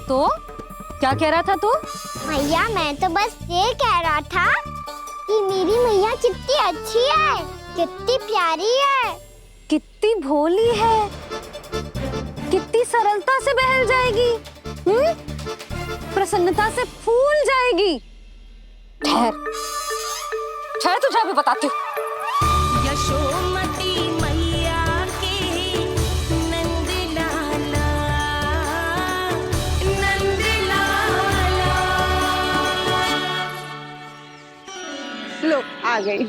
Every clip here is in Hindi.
तो क्या कह रहा था तू? मैया मैं तो बस ये कह रहा था कि मेरी मैया कितनी अच्छी है, कितनी प्यारी है, कितनी भोली है, कितनी सरलता से बहल जाएगी, प्रसन्नता से फूल जाएगी। ठहर ठहर, तुझे अभी बताती हूँ। यशोमती मैया के नंद लाला, नंद लाला। लो आ गई।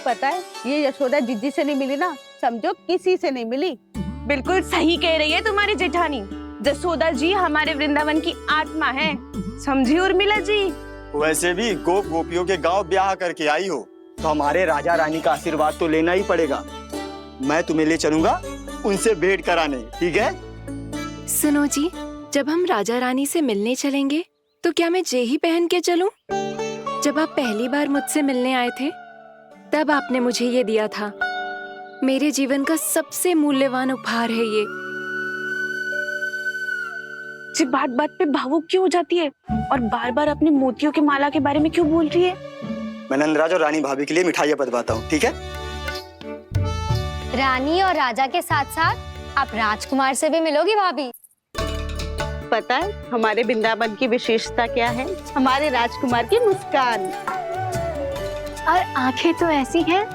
पता है ये यशोदा जीजी से नहीं मिली ना, समझो किसी से नहीं मिली। बिल्कुल सही कह रही है तुम्हारी जेठानी। जसोदा जी हमारे वृंदावन की आत्मा है, समझी उर्मिला जी। वैसे भी गोप गोपियों के गांव ब्याह करके आई हो तो हमारे राजा रानी का आशीर्वाद तो लेना ही पड़ेगा। मैं तुम्हें ले चलूंगा उनसे भेंट कराने, ठीक है? सुनो जी, जब हम राजा रानी से मिलने चलेंगे तो क्या मैं जे ही पहन के चलूं? जब आप पहली बार मुझसे मिलने आए थे तब आपने मुझे ये दिया था। मेरे जीवन का सबसे मूल्यवान उपहार है ये। जी बात बात पे भावुक क्यों हो जाती है और बार बार अपने मोतियों के माला के बारे में क्यों बोल रही है? मैं नंदराज और रानी भाभी के लिए मिठाइयाँ बंटवाता हूँ, ठीक है? रानी और राजा के साथ साथ आप राजकुमार से भी मिलोगी भाभी। पता है हमारे वृंदावन की विशेषता क्या है? हमारे राजकुमार की मुस्कान। और आंखें तो ऐसी हैं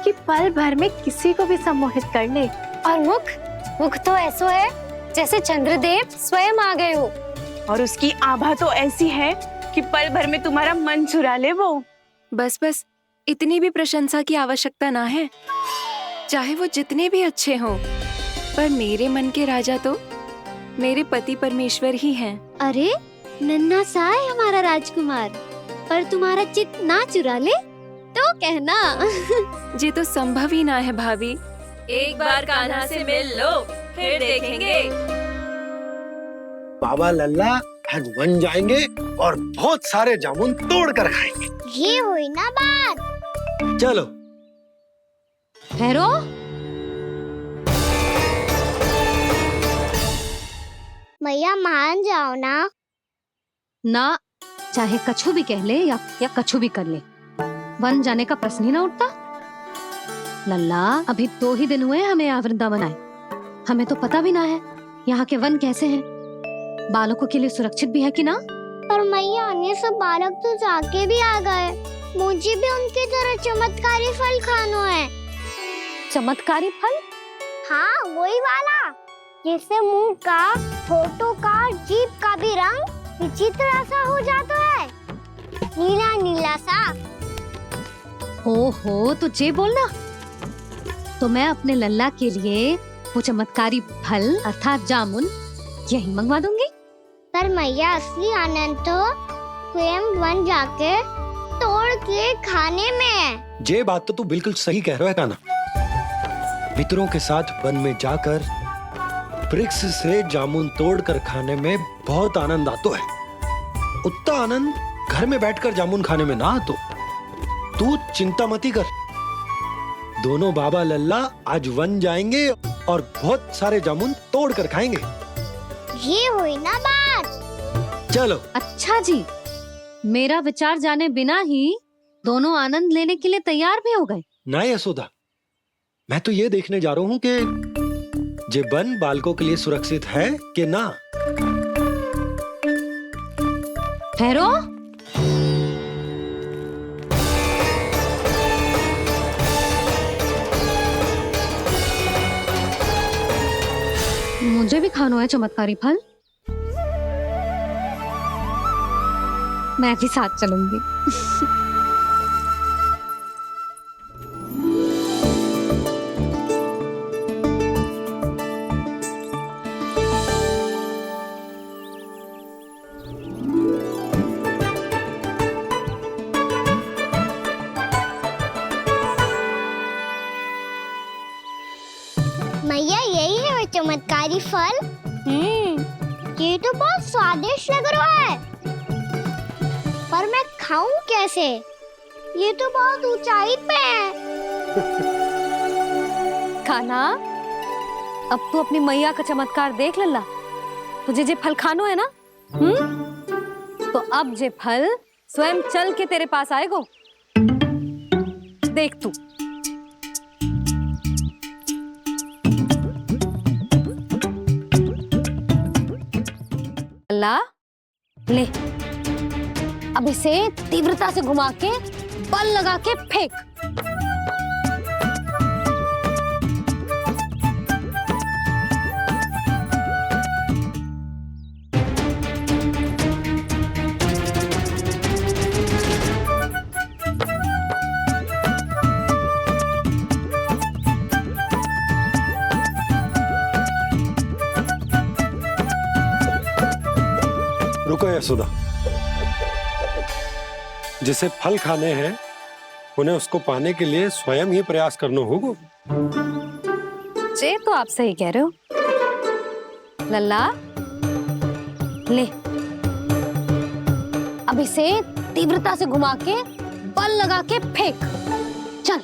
कि पल भर में किसी को भी सम्मोहित कर ले। और मुख तो ऐसा है जैसे चंद्रदेव स्वयं आ गए हो। और उसकी आभा तो ऐसी है कि पल भर में तुम्हारा मन चुरा ले वो। बस बस, इतनी भी प्रशंसा की आवश्यकता ना है। चाहे वो जितने भी अच्छे हों, पर मेरे मन के राजा तो मेरे पति परमेश्वर ही हैं। अरे नन्हा सा है हमारा राजकुमार, पर तुम्हारा चित्त ना चुरा ले तो कहना। ये तो संभव ही ना है भाभी। एक बार कान्हा से मिल लो, फिर देखेंगे। बाबा लल्ला आज वन जाएंगे और बहुत सारे जामुन तोड़ कर खाएंगे। ये हुई ना बात। चलो। ठहरो, मैया मान जाओ ना। चाहे कछु भी कह ले या कछु भी कर ले, वन जाने का प्रश्न ही ना उठता। लल्ला, अभी 2 ही दिन हुए हमें यहाँ वृंदावन आए, हमें तो पता भी ना है यहाँ के वन कैसे हैं, बालकों के लिए सुरक्षित भी है कि ना। पर मैया अन्य सब बालक तो जाके भी आ गए, मुझे भी उनकी तरह चमत्कारी फल खाना है। चमत्कारी फल? हाँ वही वाला, जिससे मुंह का, होठों का, जीभ का भी रंग विचित्र सा हो जाता है, नीला नीला सा। ओहो, तो जे बोलना। तो मैं अपने लल्ला के लिए वो चमत्कारी फल अर्थात जामुन यही मंगवा दूंगी। पर मैया असली आनंद तो स्वयं वन जाके तोड़ के खाने में है। ये बात तो तू बिल्कुल सही कह रहा है कान्हा। मित्रों के साथ वन में जाकर वृक्ष से जामुन तोड़कर खाने में बहुत आनंद आता है। उतना आनंद घर में बैठकर जामुन खाने में ना आतो। तू चिंता मती कर, दोनों बाबा लल्ला आज वन जाएंगे और बहुत सारे जामुन तोड़ कर खाएंगे। ये हुई ना बात। चलो। अच्छा जी, मेरा विचार जाने बिना ही दोनों आनंद लेने के लिए तैयार भी हो गए। ना यशोदा, मैं तो ये देखने जा रहा हूँ कि ये वन बालकों के लिए सुरक्षित है कि ना। ठहरो, मुझे भी खाना है चमत्कारी फल। मैं भी साथ चलूंगी। मैया यही है वो चमत्कारी फल। ये तो बहुत स्वादिष्ट लग रहा है, पर मैं खाऊं कैसे? ये तो बहुत ऊंचाई पे है। खाना, अब तू अपनी मैया का चमत्कार देख लल्ला। तुझे जे फल खानो है ना, तो अब जे फल स्वयं चल के तेरे पास आएगो। देख तू। अल्लाह, ले अब इसे तीव्रता से घुमा के बल लगा के फेंक। रुको यशोदा, जिसे फल खाने हैं उन्हें उसको पाने के लिए स्वयं ही प्रयास करना होगा। जे तो आप सही कह रहे हो लल्ला। ले अब इसे तीव्रता से घुमा के बल लगा के फेंक। चल।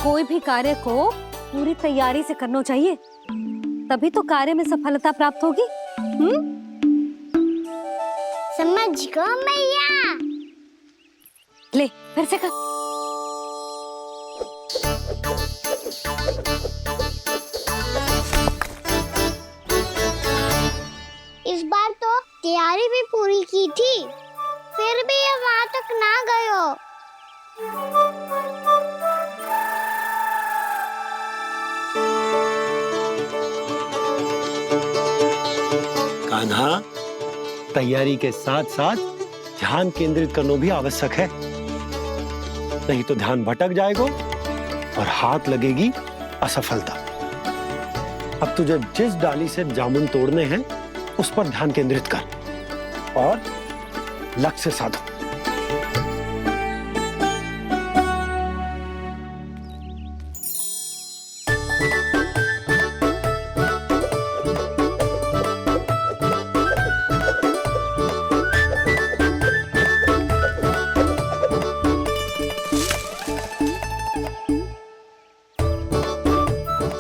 कोई भी कार्य को पूरी तैयारी से करना चाहिए, तभी तो कार्य में सफलता प्राप्त होगी। समझ गो मैया। ले फिर से कर। इस बार तो तैयारी भी पूरी की थी, फिर भी ये वहां तक ना गयो। कान्हा, तैयारी के साथ साथ ध्यान केंद्रित करना भी आवश्यक है, नहीं तो ध्यान भटक जाएगा और हाथ लगेगी असफलता। अब तुझे जिस डाली से जामुन तोड़ने हैं उस पर ध्यान केंद्रित कर और लक्ष्य साधो।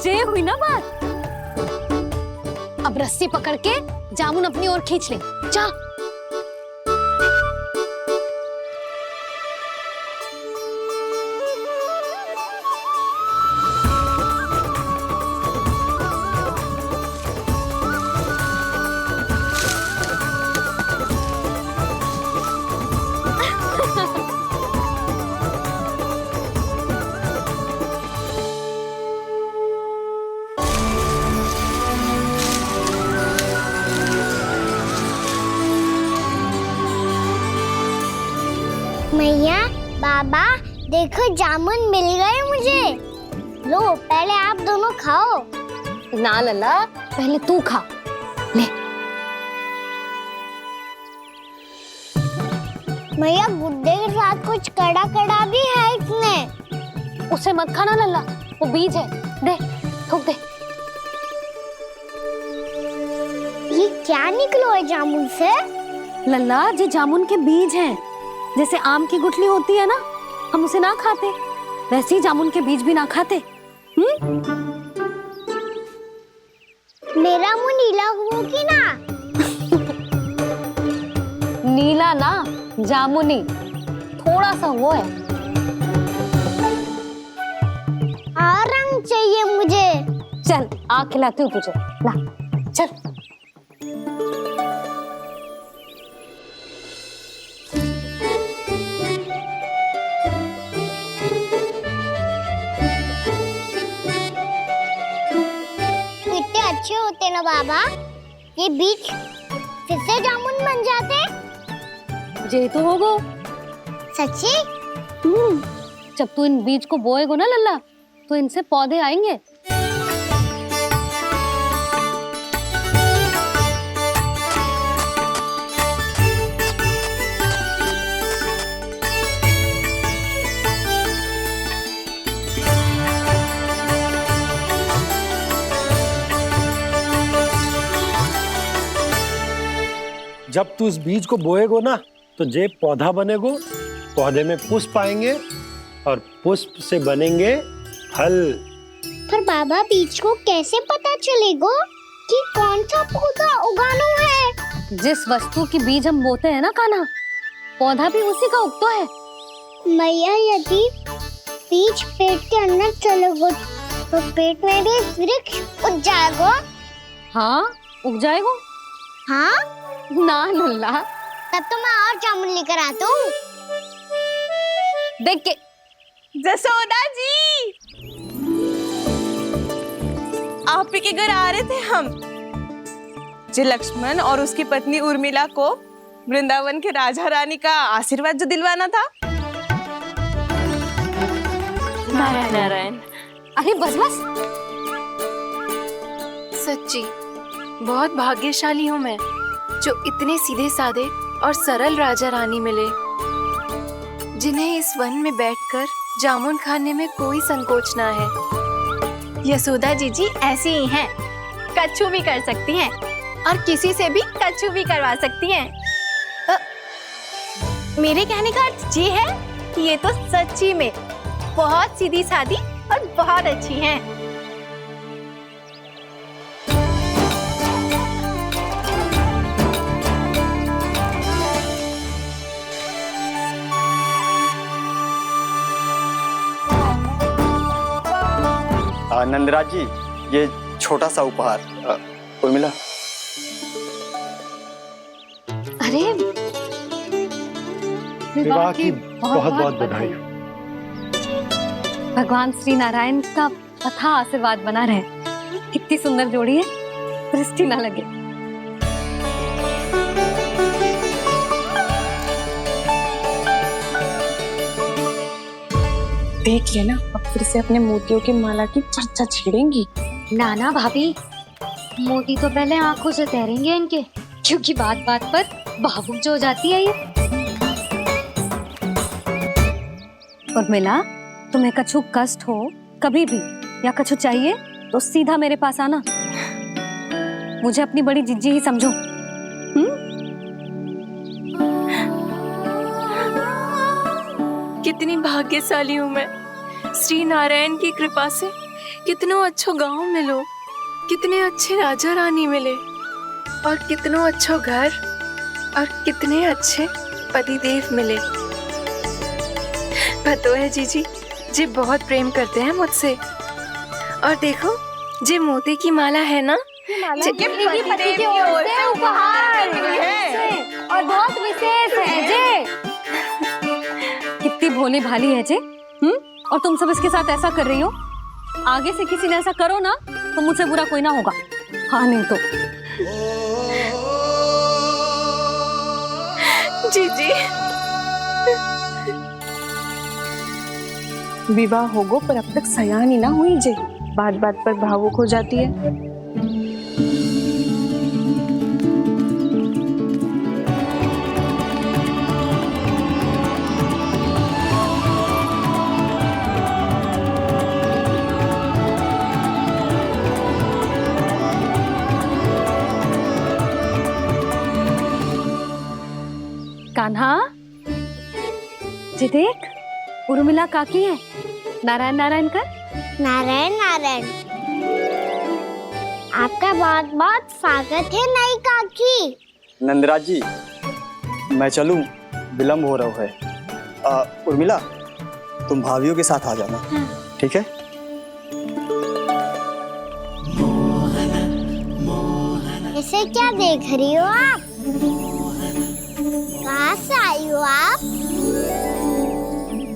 ये हुई ना बात। अब रस्सी पकड़ के जामुन अपनी ओर खींच ले। जा। मैया, बाबा, देखो जामुन मिल गए मुझे। लो पहले आप दोनों खाओ। ना लल्ला, पहले तू खा। ले। मैया, गुड्डे के साथ कुछ कड़ा कड़ा भी है इसमें। उसे मत खाना लल्ला, वो बीज है। दे, थूक दे। ये क्या निकलो है जामुन से? लल्ला, ये जामुन के बीज हैं। जैसे आम की गुठली होती है ना, हम उसे ना खाते, वैसे ही जामुन के बीज भी ना खाते। मेरा मुंह नीला हुआ कि ना? नीला ना, जामुनी। थोड़ा सा वो है। और रंग चाहिए मुझे। चल, आ खिलाती हूँ तुझे। ला, चल। अच्छे होते ना बाबा, ये बीज फिर से जामुन बन जाते। जे तो होगो। सच्ची? जब तू इन बीज को बोएगो ना लल्ला, तो इनसे पौधे आएंगे। जब तू इस बीज को बोएगो ना, तो जे पौधा बनेगो पौधे में पुष्प आएंगे और पुष्प से बनेंगे फल। पर बाबा बीज को कैसे पता चलेगा कि कौन सा पौधा उगाना है? जिस वस्तु की बीज हम बोते हैं ना कान्हा, पौधा भी उसी का उगता है। मैया यदि बीज पेट के अंदर चलेगा तो पेट में भी वृक्ष उग जाएगा। हाँ, उग जाएगा। हाँ ना नल्ला, तब तो मैं और जामुन लेकर आता हूँ। देख के जसोदा जी, आप ही के घर आ रहे थे हम। जो लक्ष्मण और उसकी पत्नी उर्मिला को वृंदावन के राजा रानी का आशीर्वाद जो दिलवाना था। नारायण नारायण। अरे बस बस, सच्ची बहुत भाग्यशाली हूँ मैं, जो इतने सीधे साधे और सरल राजा रानी मिले, जिन्हें इस वन में बैठकर जामुन खाने में कोई संकोच ना है। यशोदा जीजी ऐसी ही हैं, कच्छू भी कर सकती हैं और किसी से भी कच्छू भी करवा सकती हैं। मेरे कहने का अर्थ ये है कि ये तो सच्ची में बहुत सीधी सादी और बहुत अच्छी हैं। नंदराज जी, ये छोटा सा उपहार। उर्मिला। अरे विवाह की बहुत बहुत बधाई। भगवान श्री नारायण का अथाह आशीर्वाद बना रहे। कितनी सुंदर जोड़ी है, दृष्टि ना लगे। देख लेना, अब फिर से अपने मोतियों की माला की चर्चा छेड़ेंगी। नाना भाभी, मोती तो पहले आंखों से तैरेंगे इनके, क्योंकि बात बात पर भावुक जो हो जाती है ये। उर्मिला, तुम्हें कछु कष्ट हो कभी भी या कछु चाहिए तो सीधा मेरे पास आना। मुझे अपनी बड़ी जिज्जी ही समझो। कितनी भाग्यशाली हूँ मैं, श्री नारायण की कृपा से कितनों अच्छो गांव मिलो, कितने अच्छे राजा रानी मिले और कितनों अच्छो घर और कितने अच्छे पतिदेव मिले। पतो है जीजी, जी बहुत प्रेम करते हैं मुझसे। और देखो, जे मोती की माला है ना, पति की ओर से उपहार और बहुत विशेष है जे। कितनी भोली भाली है जे। और तुम सब इसके साथ ऐसा कर रही हो। आगे से किसी ने ऐसा करो ना तो मुझसे बुरा कोई ना होगा। हाँ नहीं तो। जीजी, विवाह होगो पर अब तक सयानी ना हुई जे, बात बात पर भावुक हो जाती है। कान्हा, जी देख, उर्मिला काकी है। नारायण नारायण कर। नारायण नारायण। आपका बहुत बहुत स्वागत है नई काकी। नंदराज जी, मैं चलूं, विलम्ब हो रहा है। उर्मिला, तुम भाभियों के साथ आ जाना। ठीक है? इसे क्या देख रही हो आप? कहाँ से आई हो आप?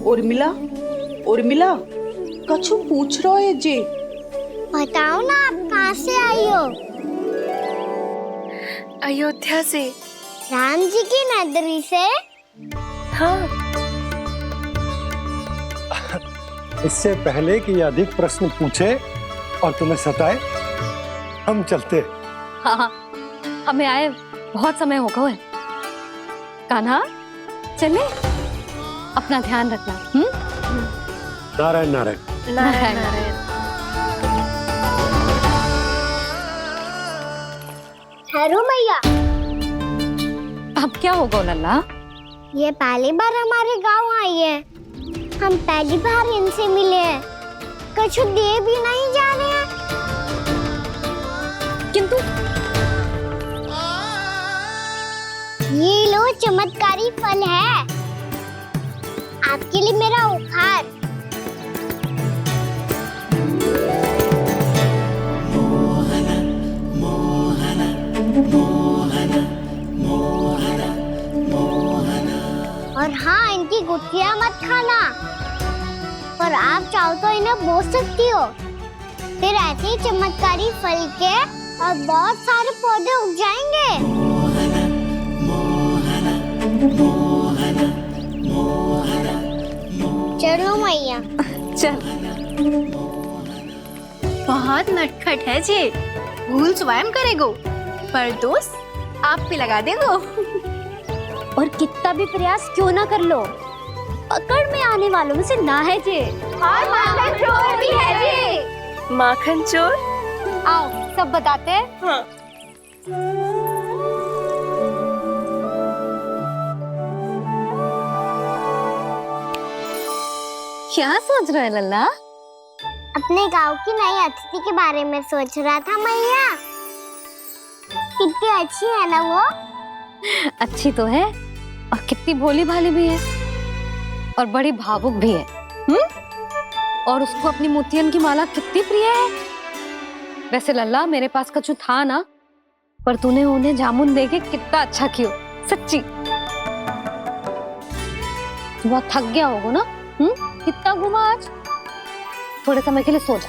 उर्मिला, उर्मिला, कछु पूछ रहा है जी। बताओ ना, आप कहाँ से आई हो? अयोध्या से। राम जी की नगरी से? हाँ। इससे पहले कि अधिक प्रश्न पूछे और तुम्हें सताए, हम चलते। हाँ हाँ, हमें आए बहुत समय हो गया है। कान्हा, चले, अपना ध्यान रखना। नारायण नारायण। नारायण नारायण। ठहरो मैया। अब क्या होगा लल्ला? ये पहली बार हमारे गांव आई है। हम पहली बार इनसे मिले हैं। कुछ दे भी नहीं जा रहे हैं। किंतु ये लो चमत्कारी फल है। आपके लिए मेरा उपहार। और हाँ, इनकी गुठलियां मत खाना। पर आप चाहो तो इन्हें बो सकती हो। फिर ऐसे ही चमत्कारी फल के और बहुत सारे पौधे उग जाएंगे। चलो मैया। चल। बहुत नटखट है जी। भूल स्वयं करेगो, पर दोस्त आप पे लगा देगो। और कितना भी प्रयास क्यों ना कर लो, पकड़ में आने वालों में से ना है जी। और माखन चोर भी है जी। माखन चोर? आओ सब बताते हैं। हाँ। क्या सोच रहा है लल्ला? अपने गांव की नई अतिथि के बारे में सोच रहा था मैया। कितनी अच्छी है ना वो। अच्छी तो है और कितनी भोली भाली भी है और बड़ी भावुक भी है। और उसको अपनी मोतियन की माला कितनी प्रिय है। वैसे लल्ला, मेरे पास कछु था ना, पर तूने उन्हें जामुन देके कितना अच्छा किया, सच्ची। बहुत थक गया होगा ना? कितना घुमा आज। थोड़े समय के लिए सो जा।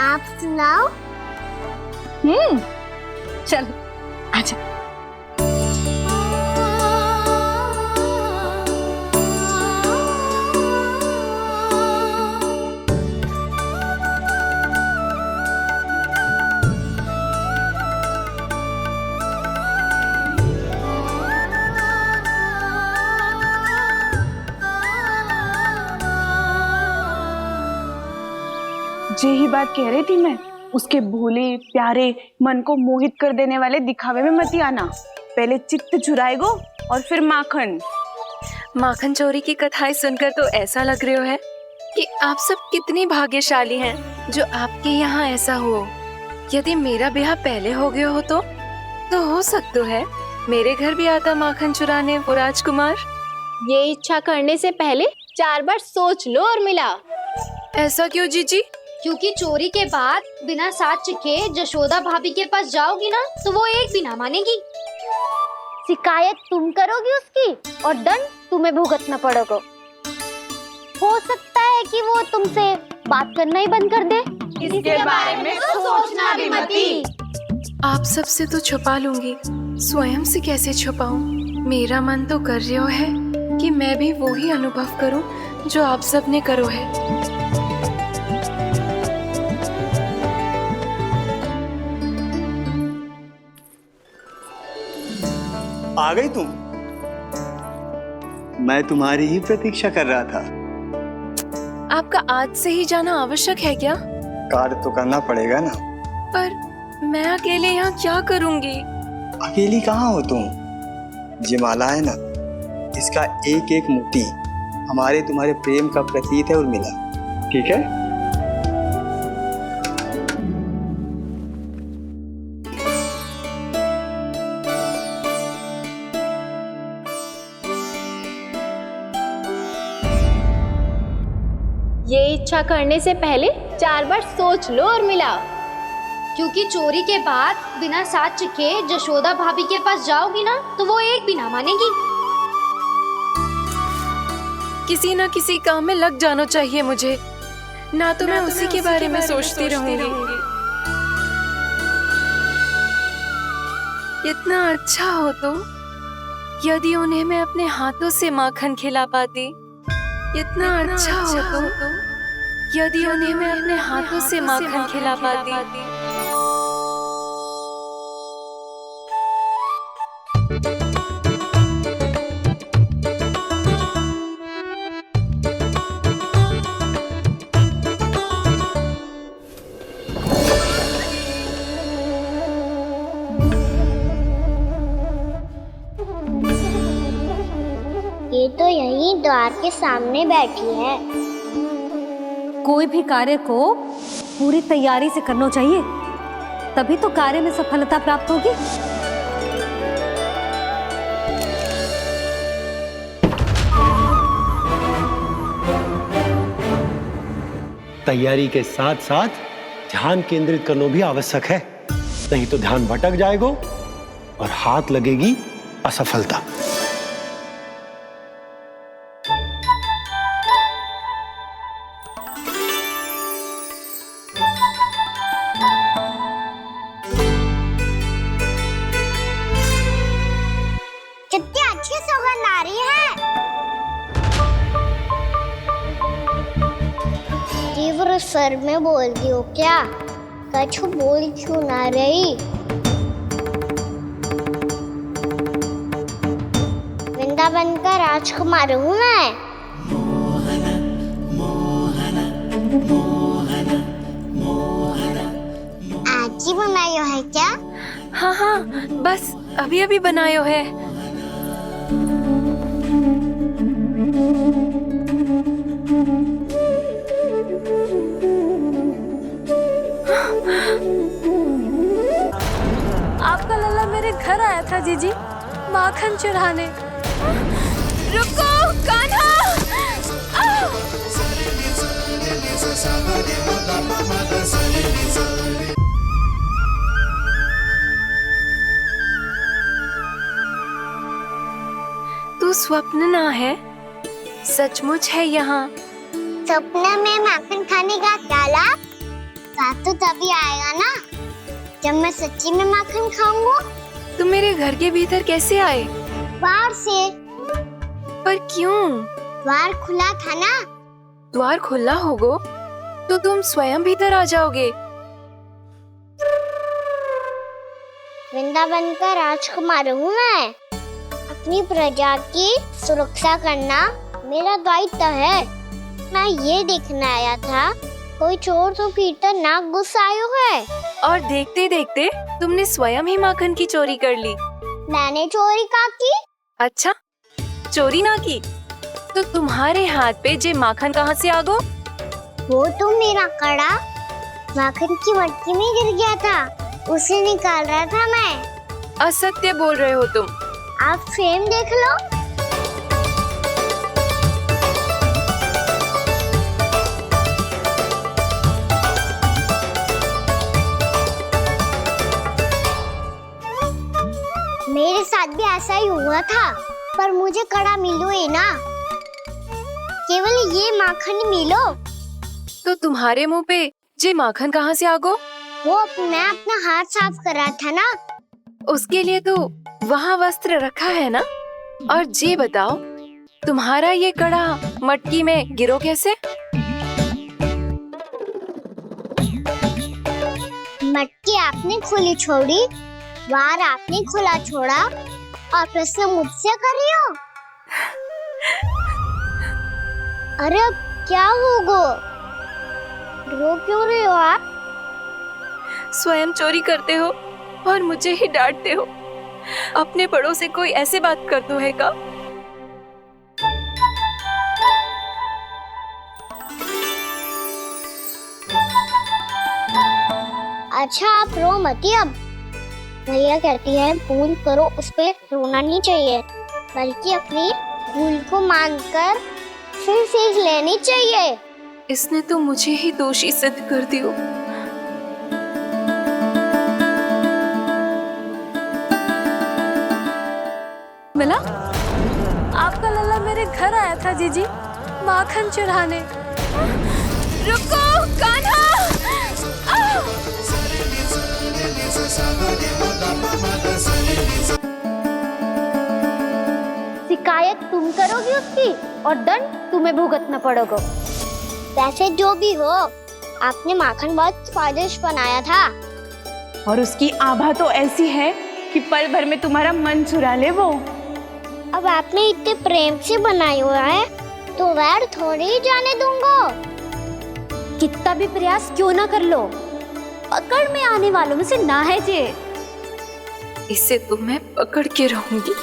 आप सुनाओ। चल आजा। यही बात कह रही थी मैं। उसके भोले प्यारे मन को मोहित कर देने वाले दिखावे में मत आना। पहले चित्त चुराएगो और फिर माखन। माखन चोरी की कथाएं सुनकर तो ऐसा लग रहा है कि आप सब कितनी भाग्यशाली हैं जो आपके यहाँ ऐसा हो। यदि मेरा ब्याह पहले हो गया हो तो हो सकता है मेरे घर भी आता माखन चुराने वो राजकुमार। ये इच्छा करने से पहले 4 बार सोच लो और मिला। ऐसा क्यों जीजी? क्योंकि चोरी के बाद बिना साथ चिखे जशोदा भाभी के पास जाओगी ना, तो वो एक भी ना मानेगी। शिकायत तुम करोगी उसकी और दंड तुम्हें भुगतना पड़ेगा। हो सकता है कि वो तुमसे बात करना ही बंद कर दे। इसके बारे में तो सोचना भी मती। आप सबसे तो छुपा लूंगी, स्वयं से कैसे छुपाऊं? मेरा मन तो कर रहा है कि मैं भी वो ही अनुभव करूं जो आप सब ने करो है। आ गई तुम? मैं तुम्हारी ही प्रतीक्षा कर रहा था। आपका आज से ही जाना आवश्यक है क्या? कार्य तो करना पड़ेगा ना। पर मैं अकेले यहाँ क्या करूंगी? अकेली कहाँ हो तुम? ये माला है ना, इसका एक एक मोती हमारे तुम्हारे प्रेम का प्रतीक है उर्मिला। ठीक है? ये इच्छा करने से पहले 4 बार सोच लो और मिला। क्योंकि चोरी के बाद बिना साथ चिखे जशोदा भाभी के पास जाओगी ना, तो वो एक भी ना मानेगी। किसी न किसी काम में लग जाना चाहिए मुझे, ना तो मैं उसी के बारे में सोचती रहूंगी। इतना अच्छा हो तो यदि उन्हें मैं अपने हाथों से माखन खिला पाती। इतना अच्छा हो तो यदि उन्हें मैं अपने हाथों से माखन खिला पाती। द्वार के सामने बैठी है। कोई भी कार्य को पूरी तैयारी से करना चाहिए, तभी तो कार्य में सफलता प्राप्त होगी। तैयारी के साथ साथ ध्यान केंद्रित करना भी आवश्यक है, नहीं तो ध्यान भटक जाएगा और हाथ लगेगी असफलता। कितनी अच्छी सुगंध आ रही है। तीव्र स्वर में बोलती हो क्या? कछु बोल क्यों ना रही? वृंदावन का राजकुमार हूँ मैं। आज ही बनायो है क्या? हाँ हाँ, बस अभी अभी बनायो है। आपका लल्ला मेरे घर आया था जीजी, माखन चुराने। रुको कान्हा! तू स्वप्न ना है, सचमुच है यहाँ। सपने में माखन खाने का क्या लाभ? स्वाद तो तभी आएगा ना जब मैं सच्ची में माखन खाऊंगा। तुम मेरे घर के भीतर कैसे आए? बाहर से। पर क्यों? द्वार खुला था ना। द्वार खुला होगा तो तुम स्वयं भीतर आ जाओगे। वृंदावन का राजकुमार हूँ मैं। अपनी प्रजा की सुरक्षा करना मेरा दायित्व है। मैं ये देखने आया था कोई चोर तो भीतर ना घुस आयो है। और देखते देखते तुमने स्वयं ही माखन की चोरी कर ली। मैंने चोरी का की? अच्छा, चोरी ना की तो तुम्हारे हाथ पे जे माखन कहाँ से आ गो? वो तो मेरा कड़ा माखन की मटकी में गिर गया था, उसे निकाल रहा था मैं। असत्य बोल रहे हो तुम। आप फ्रेम देख लो। मेरे साथ भी ऐसा ही हुआ था, पर मुझे कड़ा मिलो ही ना, केवल ये माखन ही मिलो। तो तुम्हारे मुंह पे जे माखन कहाँ से आ गो? वो मैं अपना हाथ साफ कर रहा था ना। उसके लिए तो वहाँ वस्त्र रखा है ना। और जे बताओ, तुम्हारा ये कड़ा मटकी में गिरो कैसे? मटकी आपने खुली छोड़ी, द्वार आपने खुला छोड़ा, और प्रश्न मुझसे कर रही हो? अरे अब क्या होगा? रो क्यों रहे हो आप? स्वयं चोरी करते हो और मुझे ही डांटते हो। अपने बड़ों से कोई ऐसे बात कर दो है का? अच्छा आप रो मती। अब भैया कहती है भूल करो, उस पे रोना नहीं चाहिए, बल्कि अपनी भूल को मानकर फिर सीख लेनी चाहिए। इसने तो मुझे ही दोषी सिद्ध कर दियो। मिला? आपका लल्ला मेरे घर आया था जीजी, माखन चुराने। रुको कान्हा! शिकायत तुम करोगी उसकी और दंड तुम्हें भुगतना पड़ेगा। वैसे जो भी हो, आपने माखन बहुत स्वादिष्ट बनाया था। और उसकी आभा तो ऐसी है कि पल भर में तुम्हारा मन चुरा ले वो। अब आपने इतने प्रेम से बनाया हुआ है तो वैर थोड़ी ही जाने दूंगा। कितना भी प्रयास क्यों ना कर लो, पकड़ में आने वालों में से ना है जे। इसे तो मैं पकड़ के रहूंगी।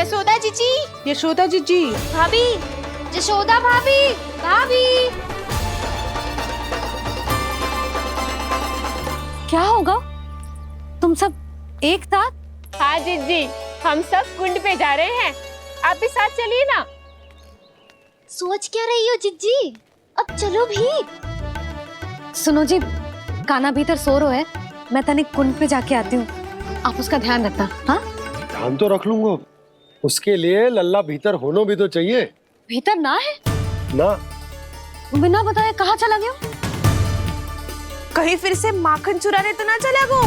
यशोदा जीजी, यशोदा जीजी, भाभी, जशोदा भाभी, भाभी। क्या होगा? तुम सब एक साथ? हाँ जीजी, हम सब कुंड पे जा रहे हैं, आप भी साथ चलिए ना। सोच क्या रही हो जिज्जी? अब चलो भी। सुनो जी, काना भीतर सो रो है, मैं तनिक कुंड पे जाके आती हूँ, आप उसका ध्यान रखना। हाँ, ध्यान तो रख लूंगा, उसके लिए लल्ला भीतर होना भी तो चाहिए। भीतर ना है? ना, बिना बताए कहाँ चला गया? कहीं फिर से माखन चुराने तो ना चला गो।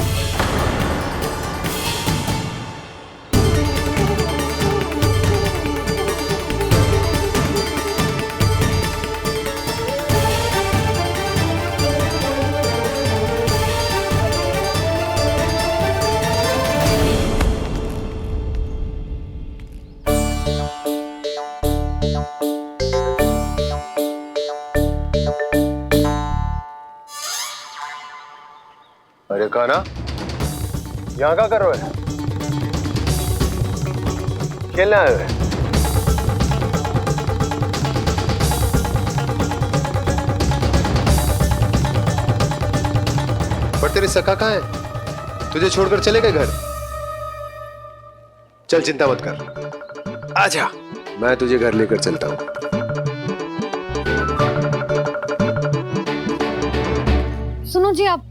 अरे काना, यहाँ क्या कर रहे हो? खेलने आए हुए? पर तेरी सखा कहाँ है? तुझे छोड़कर चले गए घर? चल चिंता मत कर, आजा, मैं तुझे घर लेकर चलता हूँ। सुनो जी, आप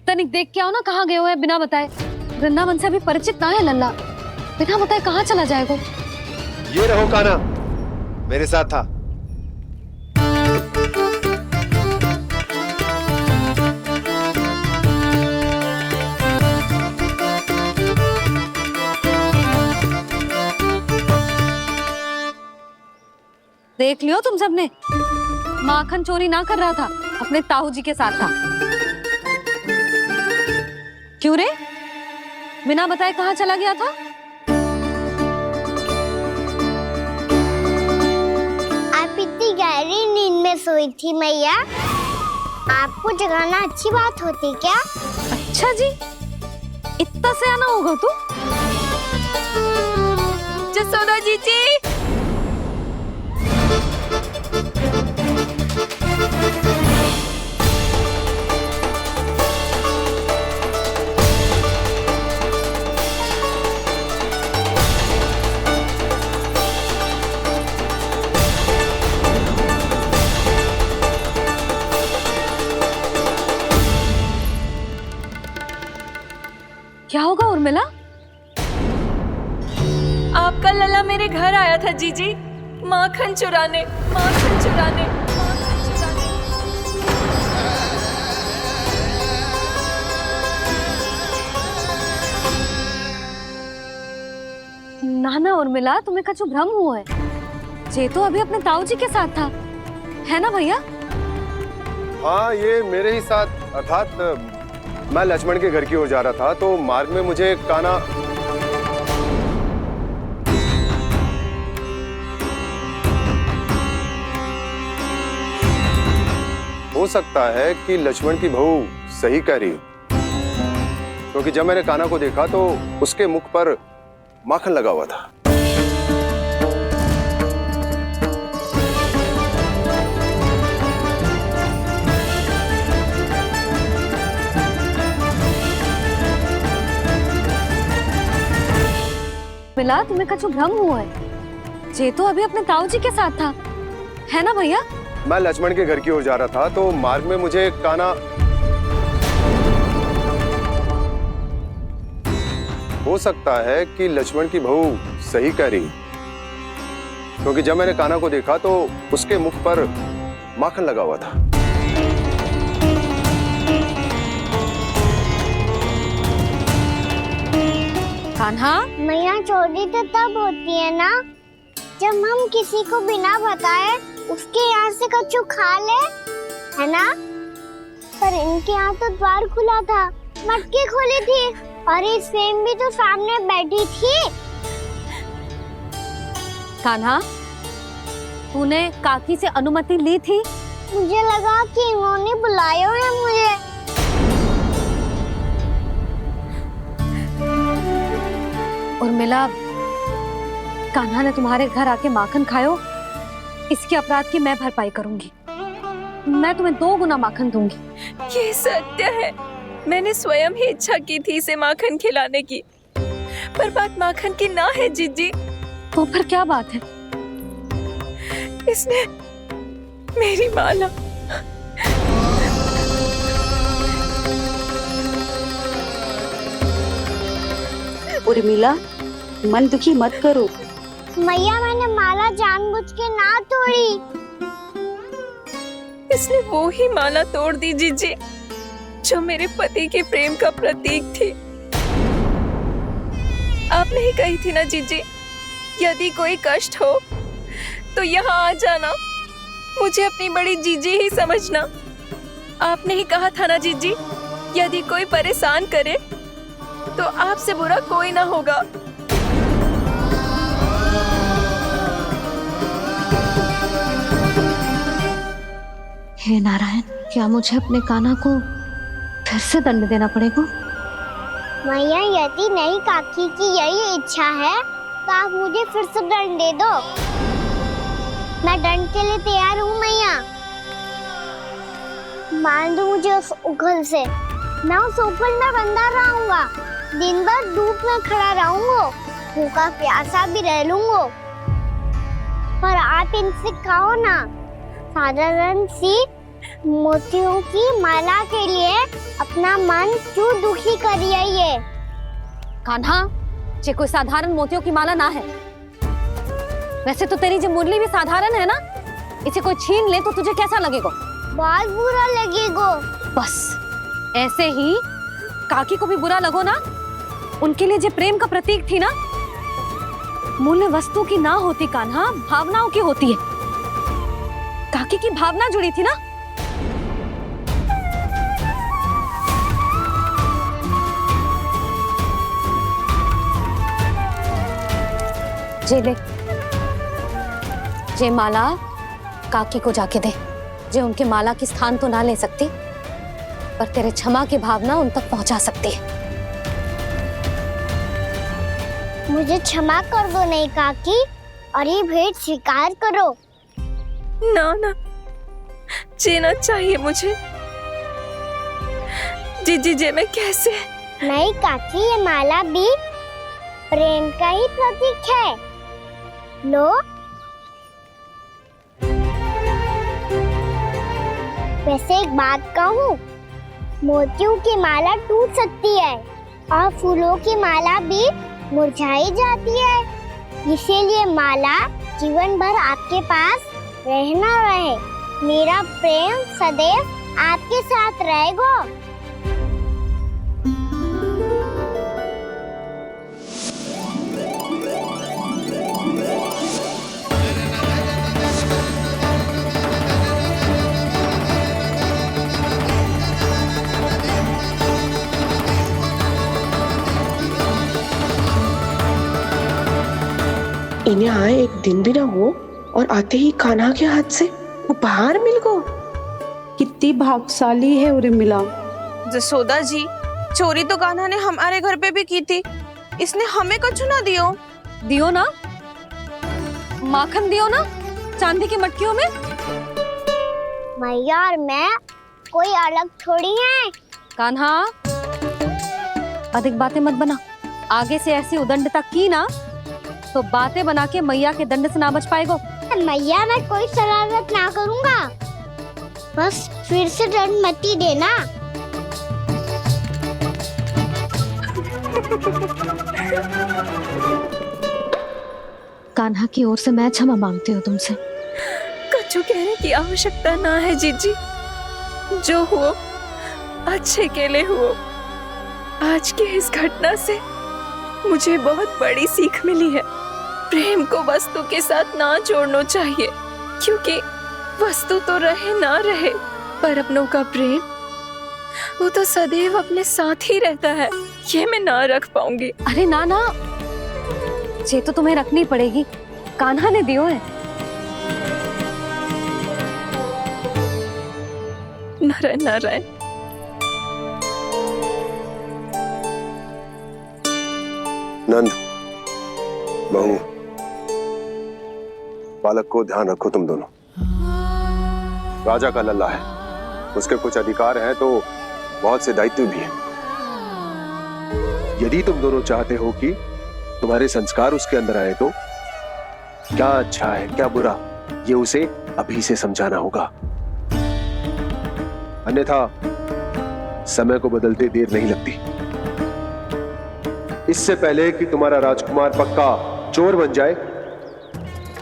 तनिक देख के आओ ना कहाँ गए हुए हैं बिना बताए। वृंदावन से अभी परिचित ना है लल्ला, बिना बताए कहाँ चला जाएगा? ये रहो काना, मेरे साथ था। देख लियो तुम सबने, माखन चोरी ना कर रहा था, अपने ताऊ जी के साथ था। क्यों रे, बिना बताए कहाँ चला गया था? आप इतनी गहरी नींद में सोई थी मैया, आपको जगाना अच्छी बात होती क्या? अच्छा जी, इतना सयाना होगा तू? जसोदा जीजी, क्या होगा उर्मिला? आपका लल्ला मेरे घर आया था जीजी, माखन चुराने, माखन चुराने, माखन चुराने। ना ना उर्मिला, तुम्हें कछु भ्रम हुआ है, ये तो अभी अपने ताऊ जी के साथ था, है ना भैया? हाँ, ये मेरे ही साथ, अर्थात मैं लक्ष्मण के घर की ओर जा रहा था, तो मार्ग में मुझे काना हो सकता है कि लक्ष्मण की बहू सही कह रही हो, क्योंकि जब मैंने काना को देखा तो उसके मुख पर माखन लगा हुआ था। मिला, तुम्हें कछु भ्रम हुआ है, ये तो अभी अपने ताऊ जी के साथ था, है ना भैया? मैं लक्ष्मण के घर की ओर जा रहा था, तो मार्ग में मुझे काना हो सकता है कि लक्ष्मण की बहू सही कह रही, क्योंकि जब मैंने काना को देखा तो उसके मुख पर माखन लगा हुआ था। कान्हा, मैया, चोरी तो तब होती है ना जब हम किसी को बिना बताए उसके यहाँ से कछु खा ले, है ना? पर इनके यहाँ तो द्वार खुला था, मटकी खोली थी और ये सेम भी तो सामने बैठी थी। कान्हा, तूने काकी से अनुमति ली थी? मुझे लगा कि इन्होंने बुलाया है मुझे। उर्मिला, कान्हा ने तुम्हारे घर आके माखन खायो, इसके अपराध की मैं भरपाई करूंगी। मैं तुम्हें 2 गुना माखन दूंगी। ये सत्य है, मैंने स्वयं ही इच्छा की थी इसे माखन खिलाने की, पर बात माखन की ना है जीजी। तो फिर क्या बात है? इसने मेरी माला उर्मिला, मन दुखी मत करो। मैया मैंने माला जानबूझ के ना तोड़ी। इसने वो ही माला तोड़ दी जीजी जो मेरे पति के प्रेम का प्रतीक थी। आपने ही कही थी ना जीजी, यदि कोई कष्ट हो तो यहाँ आ जाना, मुझे अपनी बड़ी जीजी ही समझना। आपने ही कहा था ना जीजी, यदि कोई परेशान करे तो आपसे बुरा कोई ना होगा। हे नारायण, क्या मुझे अपने कान्हा को फिर से दंड देना पड़ेगा? मैया यदि नहीं काकी की यही इच्छा है तो आप मुझे फिर से दंड दे दो। मैं दंड के लिए तैयार हूँ मैया। मान दो मुझे उस उखल से, मैं उस उखल में बंधा रहूंगा, दिन भर धूप में खड़ा रहूंगा, भूखा प्यासा भी रह लूंगा। पर आप इनसे कहो ना, साधारण सी मोतियों की माला के लिए अपना मन क्यों दुखी करिए? कान्हा, ये कोई साधारण मोतियों की माला ना है। वैसे तो तेरी जो मुरली भी साधारण है ना, इसे कोई छीन ले तो तुझे कैसा लगेगा? बहुत बुरा लगेगा। बस ऐसे ही काकी को भी बुरा लगो ना। उनके लिए जो प्रेम का प्रतीक थी ना, मूल्य वस्तु की ना होती कान्हा, भावनाओं की होती है। काकी की भावना जुड़ी थी ना। जे ले, जे माला काकी को जाके दे। जे उनके माला की स्थान तो ना ले सकती, पर तेरे क्षमा की भावना उन तक पहुंचा सकती है। मुझे क्षमा कर दो नहीं काकी, और ये भेंट स्वीकार करो। ना ना, जीना चाहिए मुझे। जीजी जे मैं कैसे? नहीं काकी, ये माला भी प्रेम का ही प्रतीक है। लो, वैसे एक बात कहूँ, मोतियों की माला टूट सकती है और फूलों की माला भी मुरझाई जाती है। इसीलिए माला जीवन भर आपके पास रहना रहे। मेरा प्रेम सदैव आपके साथ रहेगा। इन्हें आए एक दिन भी ना हो और आते ही कान्हा के हाथ से उपहार मिल गो। कितनी भाग्यशाली है उर्मिला। जसोदा जी, चोरी तो कान्हा ने हमारे घर पे भी की थी, इसने हमें कछु ना दियो। दियो ना, माखन दियो ना, चांदी की मटकियों में। मैया और मैं कोई अलग थोड़ी हैं। कान्हा, अधिक बातें मत बना। आगे से ऐसी उदंडता की ना तो बातें बना के मैया के दंड से ना बच पाएगो। मैया मैं कोई शरारत ना करूँगा, बस फिर से दंड मत ही देना। कान्हा की ओर से मैं क्षमा मांगती हूँ तुमसे। कछु कहने की आवश्यकता ना है जीजी, जो हुआ अच्छे के लिए हुआ। आज की इस घटना से मुझे बहुत बड़ी सीख मिली है। प्रेम को वस्तु के साथ ना जोड़ना चाहिए, क्योंकि वस्तु तो रहे ना रहे, पर अपनों का प्रेम वो तो सदैव अपने साथ ही रहता है। ये मैं ना रख पाऊंगी। अरे ना ना, ये तो तुम्हें रखनी पड़ेगी। कान्हा ने दियो है। नारायण नारायण। नंद, बहू, बालक को ध्यान रखो तुम दोनों। राजा का लल्ला है, उसके कुछ अधिकार हैं तो बहुत से दायित्व भी हैं। यदि तुम दोनों चाहते हो कि तुम्हारे संस्कार उसके अंदर आए तो क्या अच्छा है क्या बुरा ये उसे अभी से समझाना होगा, अन्यथा समय को बदलते देर नहीं लगती। इससे पहले कि तुम्हारा राजकुमार पक्का चोर बन जाए,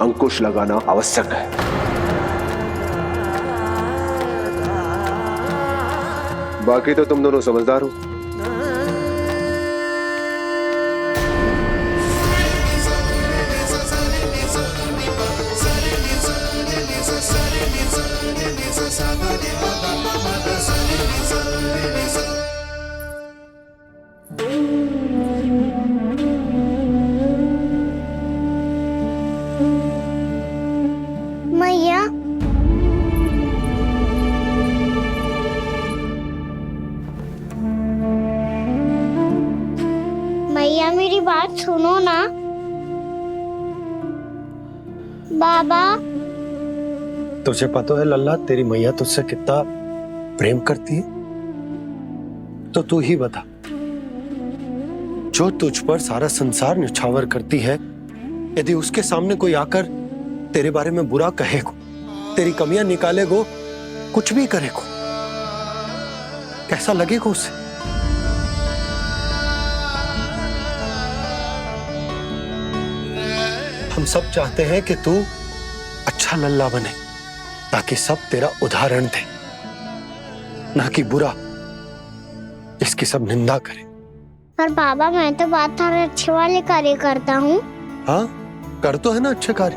अंकुश लगाना आवश्यक है। बाकी तो तुम दोनों समझदार हो। मैया, मैया मेरी बात सुनो ना। बाबा, तुझे पता है लल्ला, तेरी मैया तुझसे कितना प्रेम करती है? तो तू ही बता, जो तुझ पर सारा संसार न्यौछावर करती है, यदि उसके सामने कोई आकर तेरे बारे में बुरा कहेगो, तेरी कमियां निकालेगो, कुछ भी करेगो, कैसा लगेगा उसे? हम सब चाहते हैं कि तू अच्छा लल्ला बने, ताकि सब तेरा उदाहरण दे, ना कि बुरा जिसकी सब निंदा करे। पर बाबा मैं तो बात थारे अच्छे वाले कार्य करता हूँ। हाँ, कर तो है ना अच्छे कार्य,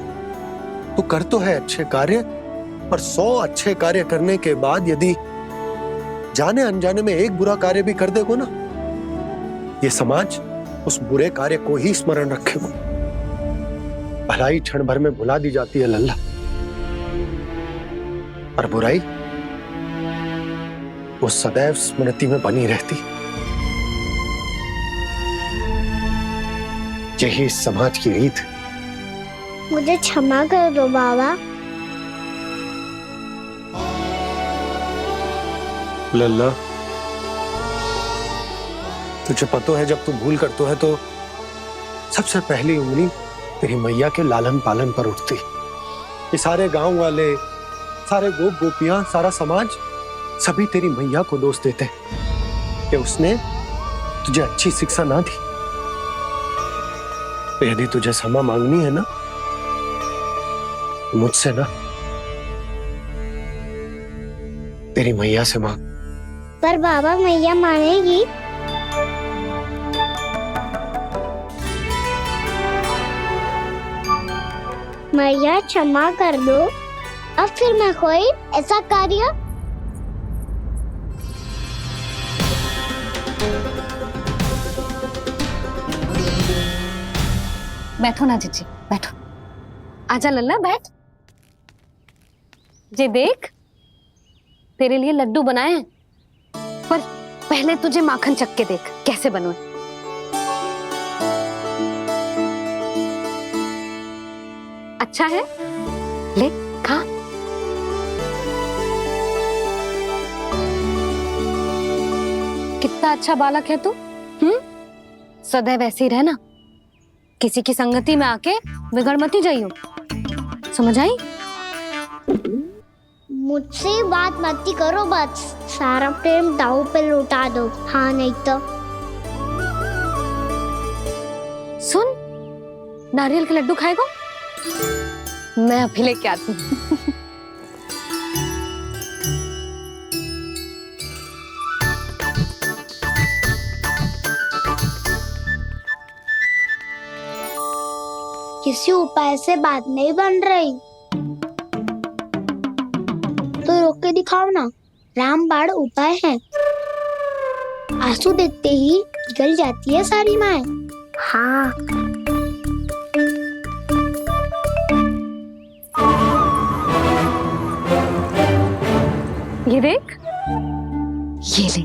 तू कर तो है अच्छे कार्य, पर 100 अच्छे कार्य करने के बाद यदि जाने अनजाने में एक बुरा कार्य भी कर देगो ना, ये समाज उस बुरे कार्य को ही स्मरण रखेगो। भलाई क्षण भर में भुला दी जाती है लल्ला, और बुराई वो सदैव स्मृति में बनी रहती। यही इस समाज की रीत। मुझे क्षमा कर दो बाबा। लल्ला, तुझे पता है जब तू भूल करतो है तो सबसे पहली उंगली तेरी मैया के लालन पालन पर उठती। ये सारे गांव वाले, सारे गोप गोपियां, सारा समाज सभी तेरी मैया को दोष देते हैं कि उसने तुझे अच्छी शिक्षा ना दी। तो यदि तुझे क्षमा मांगनी है ना, मुझसे ना, तेरी मैया से मांग। पर बाबा मैया मानेगी? मैया क्षमा कर दो, अब फिर मैं कोई ऐसा कार्य। बैठो ना जीजी, बैठो। आजा लल्ला, बैठ। जे देख, तेरे लिए लड्डू बनाए हैं, पर पहले तुझे माखन चख के देख कैसे बने। अच्छा है, ले खा। कितना अच्छा बालक है तू। सदैव ऐसे ही रहना, किसी की संगति में आके बिगड़ मत जाइयो, समझ आई? मुझसे बात मत करो, बस सारा प्रेम दाव पे लौटा दो। हाँ नहीं तो सुन, नारियल के लड्डू खाएगा? मैं अभी लेके आती हूँ। किसी उपाय से बात नहीं बन रही तो रोक के दिखाओ ना। रामबाण उपाय है, आंसू देखते ही गल जाती है सारी माए। हाँ, ये देख, ये ले।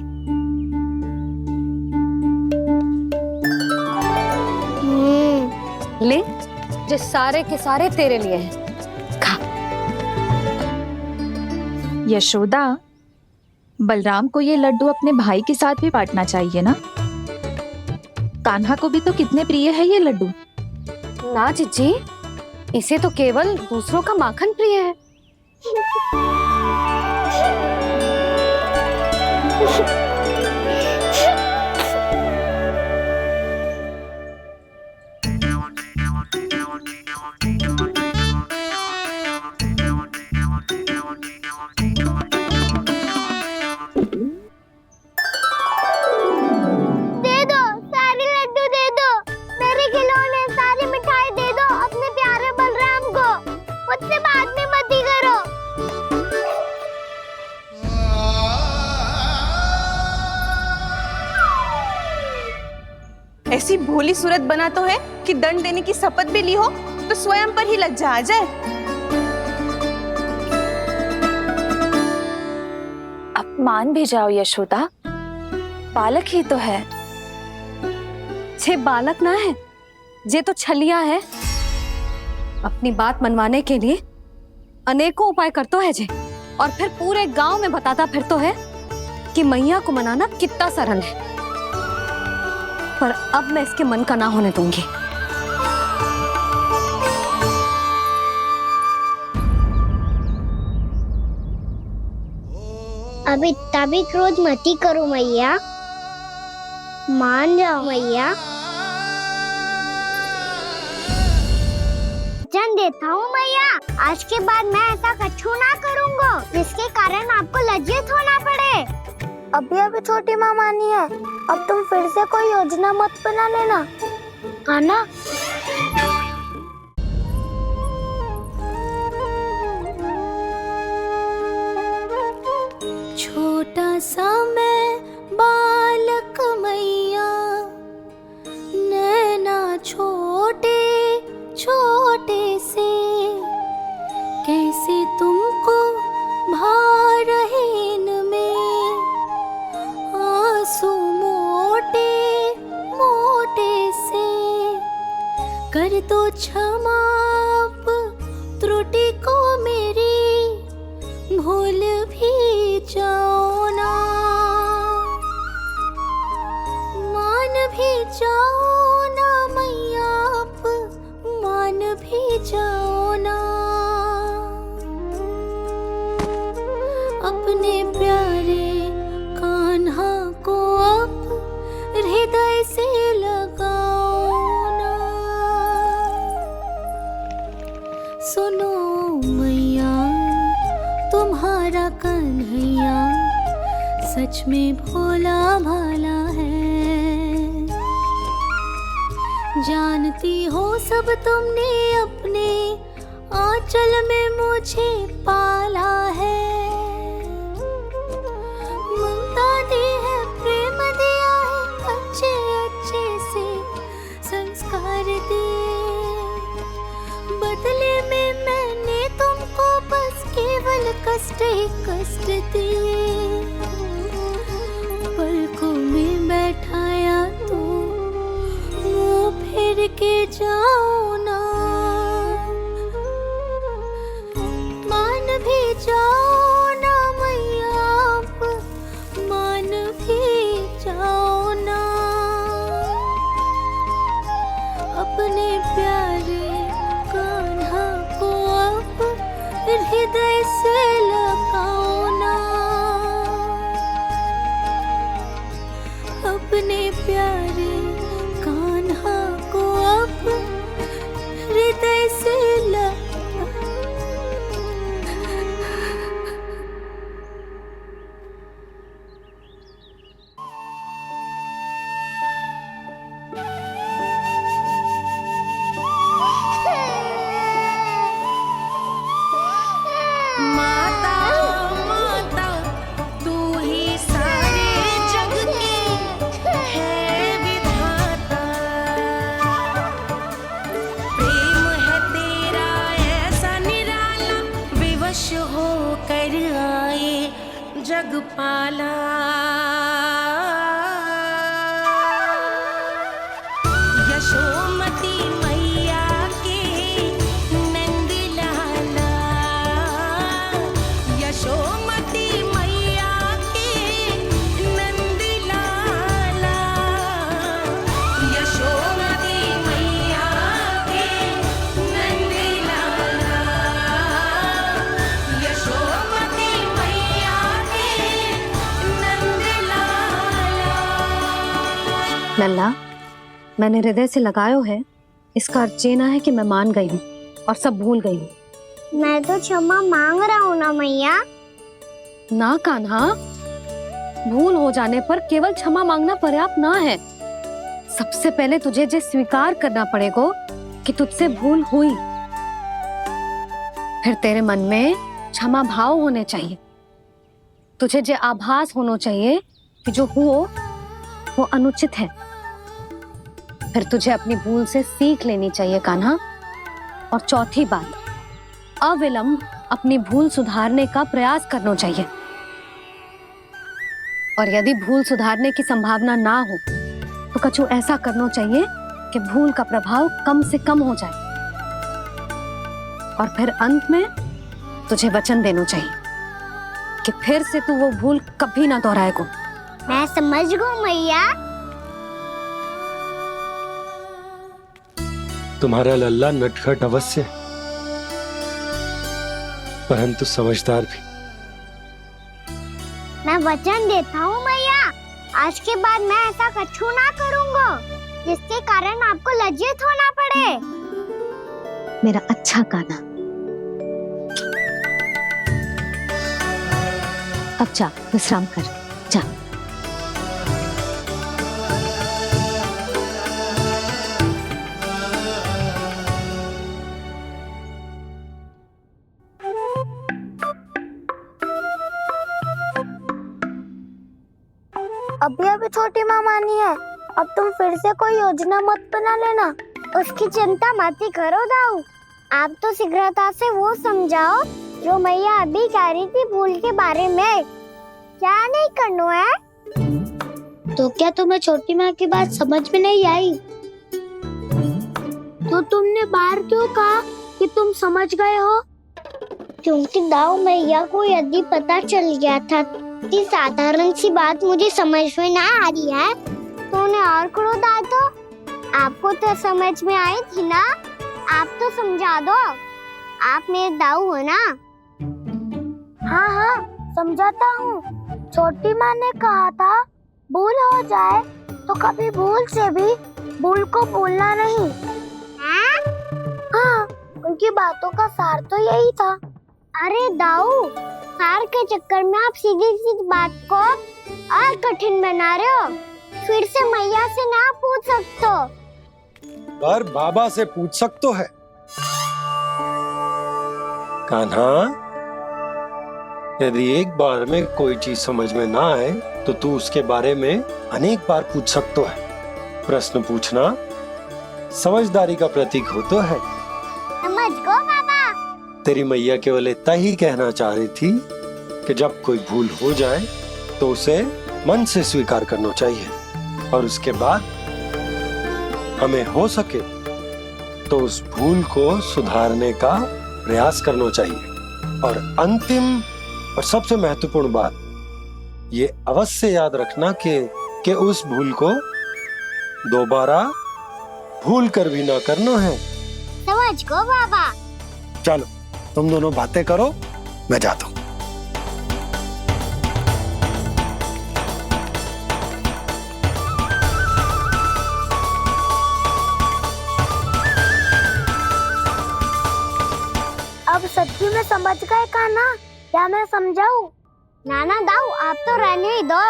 ले, जो सारे के सारे तेरे लिए हैं। यशोदा, बलराम को ये लड्डू अपने भाई के साथ भी बांटना चाहिए ना। कान्हा को भी तो कितने प्रिय है ये लड्डू। ना जीजी, इसे तो केवल दूसरों का माखन प्रिय है। दे दो, सारे लड्डू दे दो, मेरे खिलौने, सारी मिठाई दे दो अपने प्यारे बलराम को। मुझसे बाद में मत ही करो। ऐसी भोली सूरत बना तो है कि दंड देने की शपथ भी ली हो तो स्वयं पर ही लज्जा आ जाए। अपमान भी जाओ यशोदा, बालक ही तो है। छे बालक ना है, जे तो छलिया है। अपनी बात मनवाने के लिए अनेकों उपाय करतो है जे, और फिर पूरे गांव में बताता फिरतो है कि मैया को मनाना कितना सरल है। पर अब मैं इसके मन का ना होने दूंगी। अब इतना भी क्रोध मत ही करो मैया, मान जाओ मैया। वचन देता हूँ मैया, आज के बाद मैं ऐसा कछु ना करूँगा जिसके कारण आपको लज्जित होना पड़े। अभी छोटी माँ मानी है, अब तुम फिर से कोई योजना मत बना लेना, आना। छोटा सा मैं बालक मैया, नैना छोटे छोटे से, कैसे तुमको भा रहे इनमें आंसू मोटे मोटे से। कर दो क्षमा त्रुटि को मेरी, भूल भी जाओ ना, मान भी जाओ ना मैया, आप मान भी जाओ ना। अपने प्यारे कान्हा को अब हृदय से लगाओ ना। सुनो मैया, तुम्हारा कन्हैया सच में भोला भाला है। जानती हो सब तुमने अपने आंचल में मुझे पाला है। ममता दी है, प्रेम दिया है, अच्छे अच्छे से संस्कार दिए। बदले में मैंने तुमको बस केवल कष्ट ही कष्ट दिए। पलकों में बैठाया तो मुंह फेर के जाओ ना, मान भी जाओ ना मैया, आप मान भी जाओ ना। अपने प्यारे कान्हा को अब हृदय से लगाओ ना। अपने प्यारे कान्हा को अब हृदय से माता माता तू ही सारे जग की है विधाता। लल्ला, मैंने हृदय से लगायो है, इसका अर्थ ये ना है कि मैं मान गई हूँ और सब भूल गई हूँ। मैं तो क्षमा मांग रहा हूँ ना मैया। ना कान्हा, भूल हो जाने पर केवल क्षमा मांगना पर्याप्त ना है। सबसे पहले तुझे ये स्वीकार करना पड़ेगा कि तुझसे भूल हुई। फिर तेरे मन में क्षमा भाव होने चाहिए। तुझे ये आभास होना चाहिए कि जो हुआ वो अनुचित है। फिर तुझे अपनी भूल से सीख लेनी चाहिए कान्हा। और चौथी बात, अविलंब अपनी भूल सुधारने का प्रयास करना चाहिए। और यदि भूल सुधारने की संभावना ना हो तो कछु ऐसा करना चाहिए कि भूल का प्रभाव कम से कम हो जाए। और फिर अंत में तुझे वचन देना चाहिए कि फिर से तू वो भूल कभी ना दोहराएगा। मैं समझ गई मैया। तुम्हारा लल्ला नटखट अवश्य, परंतु समझदार भी। मैं वचन देता हूँ मैया, आज के बाद मैं ऐसा कछु ना करूँगा जिसके कारण आपको लज्जित होना पड़े। मेरा अच्छा कान्हा, अब जा विश्राम कर, जा। अभी अभी छोटी माँ मानी है, अब तुम फिर से कोई योजना मत बना लेना। उसकी चिंता मत ही करो दाऊ। आप तो शीघ्रता से वो समझाओ जो मैया अभी कह रही थी भूल के बारे में। क्या नहीं करना है? तो क्या तुम्हें छोटी माँ की बात समझ में नहीं आई? तो तुमने बाहर क्यों कहा कि तुम समझ गए हो? क्योंकि दाऊ मैया को यदि पता चल गया था कि साधारण सी बात मुझे समझ में ना आ रही है तो उन्हें और क्रोध आया। तो आपको तो समझ में आई थी ना, आप तो समझा दो। आप मेरे दाऊ हो ना। हाँ हाँ समझाता हूँ। छोटी माँ ने कहा था भूल हो जाए तो कभी भूल से भी भूल को भूलना नहीं। हाँ, उनकी बातों का सार तो यही था। अरे दाऊ, सार के चक्कर में आप सीधी सीधी बात को और कठिन बना रहे हो। फिर से मैया से ना पूछ सकते हो, पर बाबा से पूछ सकते है। कान्हा, यदि एक बार में कोई चीज समझ में ना आए तो तू उसके बारे में अनेक बार पूछ सकते है। प्रश्न पूछना समझदारी का प्रतीक होता है। समझ गो बाबा। तेरी मैया केवल इतना ही कहना चाह रही थी कि जब कोई भूल हो जाए तो उसे मन से स्वीकार करना चाहिए और उसके बाद हमें हो सके तो उस भूल को सुधारने का प्रयास करना चाहिए। और अंतिम और सबसे महत्वपूर्ण बात ये अवश्य याद रखना कि उस भूल को दोबारा भूल कर भी ना करना है। समझ गो बाबा। चलो तुम दोनों बातें करो, मैं जाता हूँ। अब सच्ची में समझ गए कान्हा? क्या मैं समझाऊं? नाना दाऊ, आप तो रहने ही दो।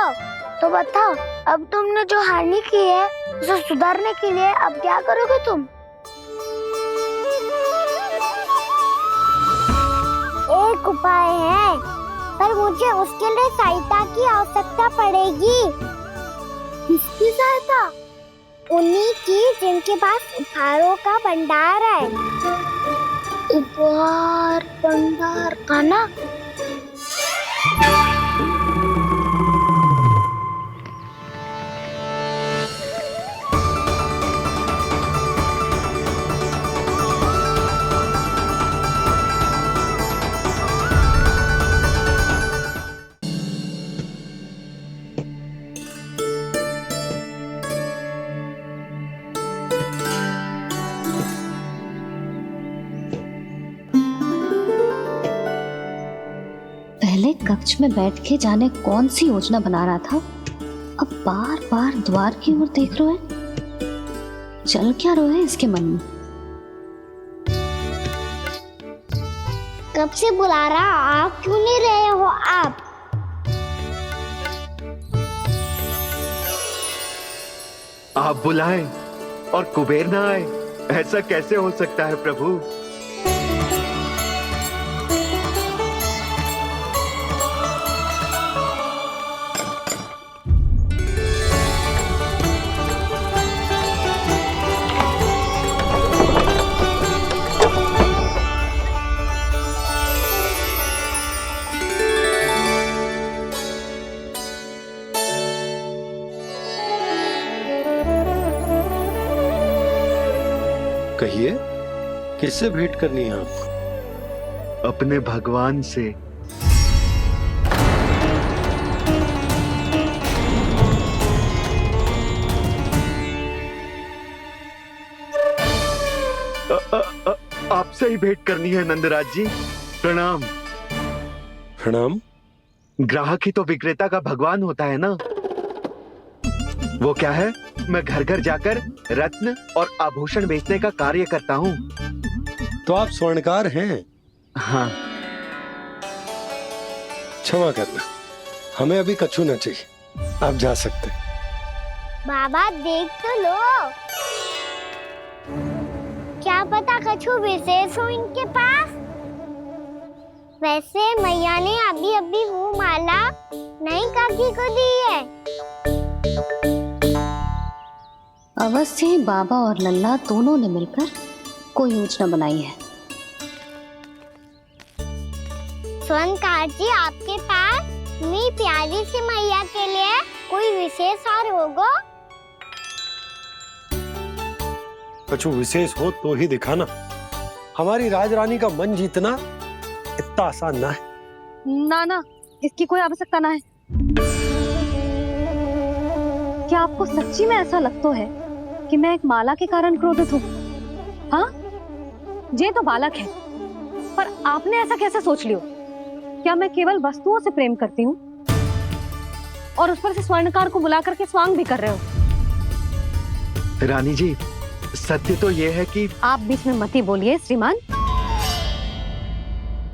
तो बताओ, अब तुमने जो हानि की है उसे सुधारने के लिए अब क्या करोगे तुम? एक उपाय है, पर मुझे उसके लिए सहायता की आवश्यकता पड़ेगी। किसकी सहायता? उन्हीं की जिनके पास उपहारों का भंडार है। उपहार भंडार का ना? पहले कक्ष में बैठ के जाने कौन सी योजना बना रहा था, अब बार बार द्वार की ओर देख रहे हैं। चल क्या रहे हैं इसके मन में? कब से बुला रहा, आप क्यों नहीं रहे हो? आप बुलाएं और कुबेर ना आए, ऐसा कैसे हो सकता है प्रभु? कहिए, किससे भेंट करनी है आपको? अपने भगवान से। आपसे ही भेंट करनी है नंदराज जी। प्रणाम। प्रणाम। ग्राहक ही तो विक्रेता का भगवान होता है ना। वो क्या है, मैं घर घर जाकर रत्न और आभूषण बेचने का कार्य करता हूँ। तो आप स्वर्णकार हैं? हाँ। क्षमा करना, हमें अभी कछु न चाहिए, आप जा सकते। बाबा देख तो लो, क्या पता कछु विशेष हो इनके पास। वैसे मैया ने अभी अभी वो माला नई काकी को दी है। अवश्य ही बाबा और लल्ला दोनों ने मिलकर कोई योजना बनाई है। स्वर्णकार जी, आपके पास मेरी प्यारी सी मैया के लिए कोई विशेष हार होगा? कछु विशेष हो तो ही दिखाना। हमारी राजरानी का मन जीतना इतना आसान ना है। ना, इसकी कोई आवश्यकता ना है। क्या आपको सच्ची में ऐसा लगता है कि मैं एक माला के कारण क्रोधित हूँ? हाँ, ये तो बालक है, पर आपने ऐसा कैसे सोच लियो? क्या मैं केवल वस्तुओं से प्रेम करती हूँ और उस पर से स्वर्णकार को बुला करके स्वांग भी कर रहे हो? रानी जी, सत्य तो ये है कि आप बीच में मत ही बोलिए श्रीमान।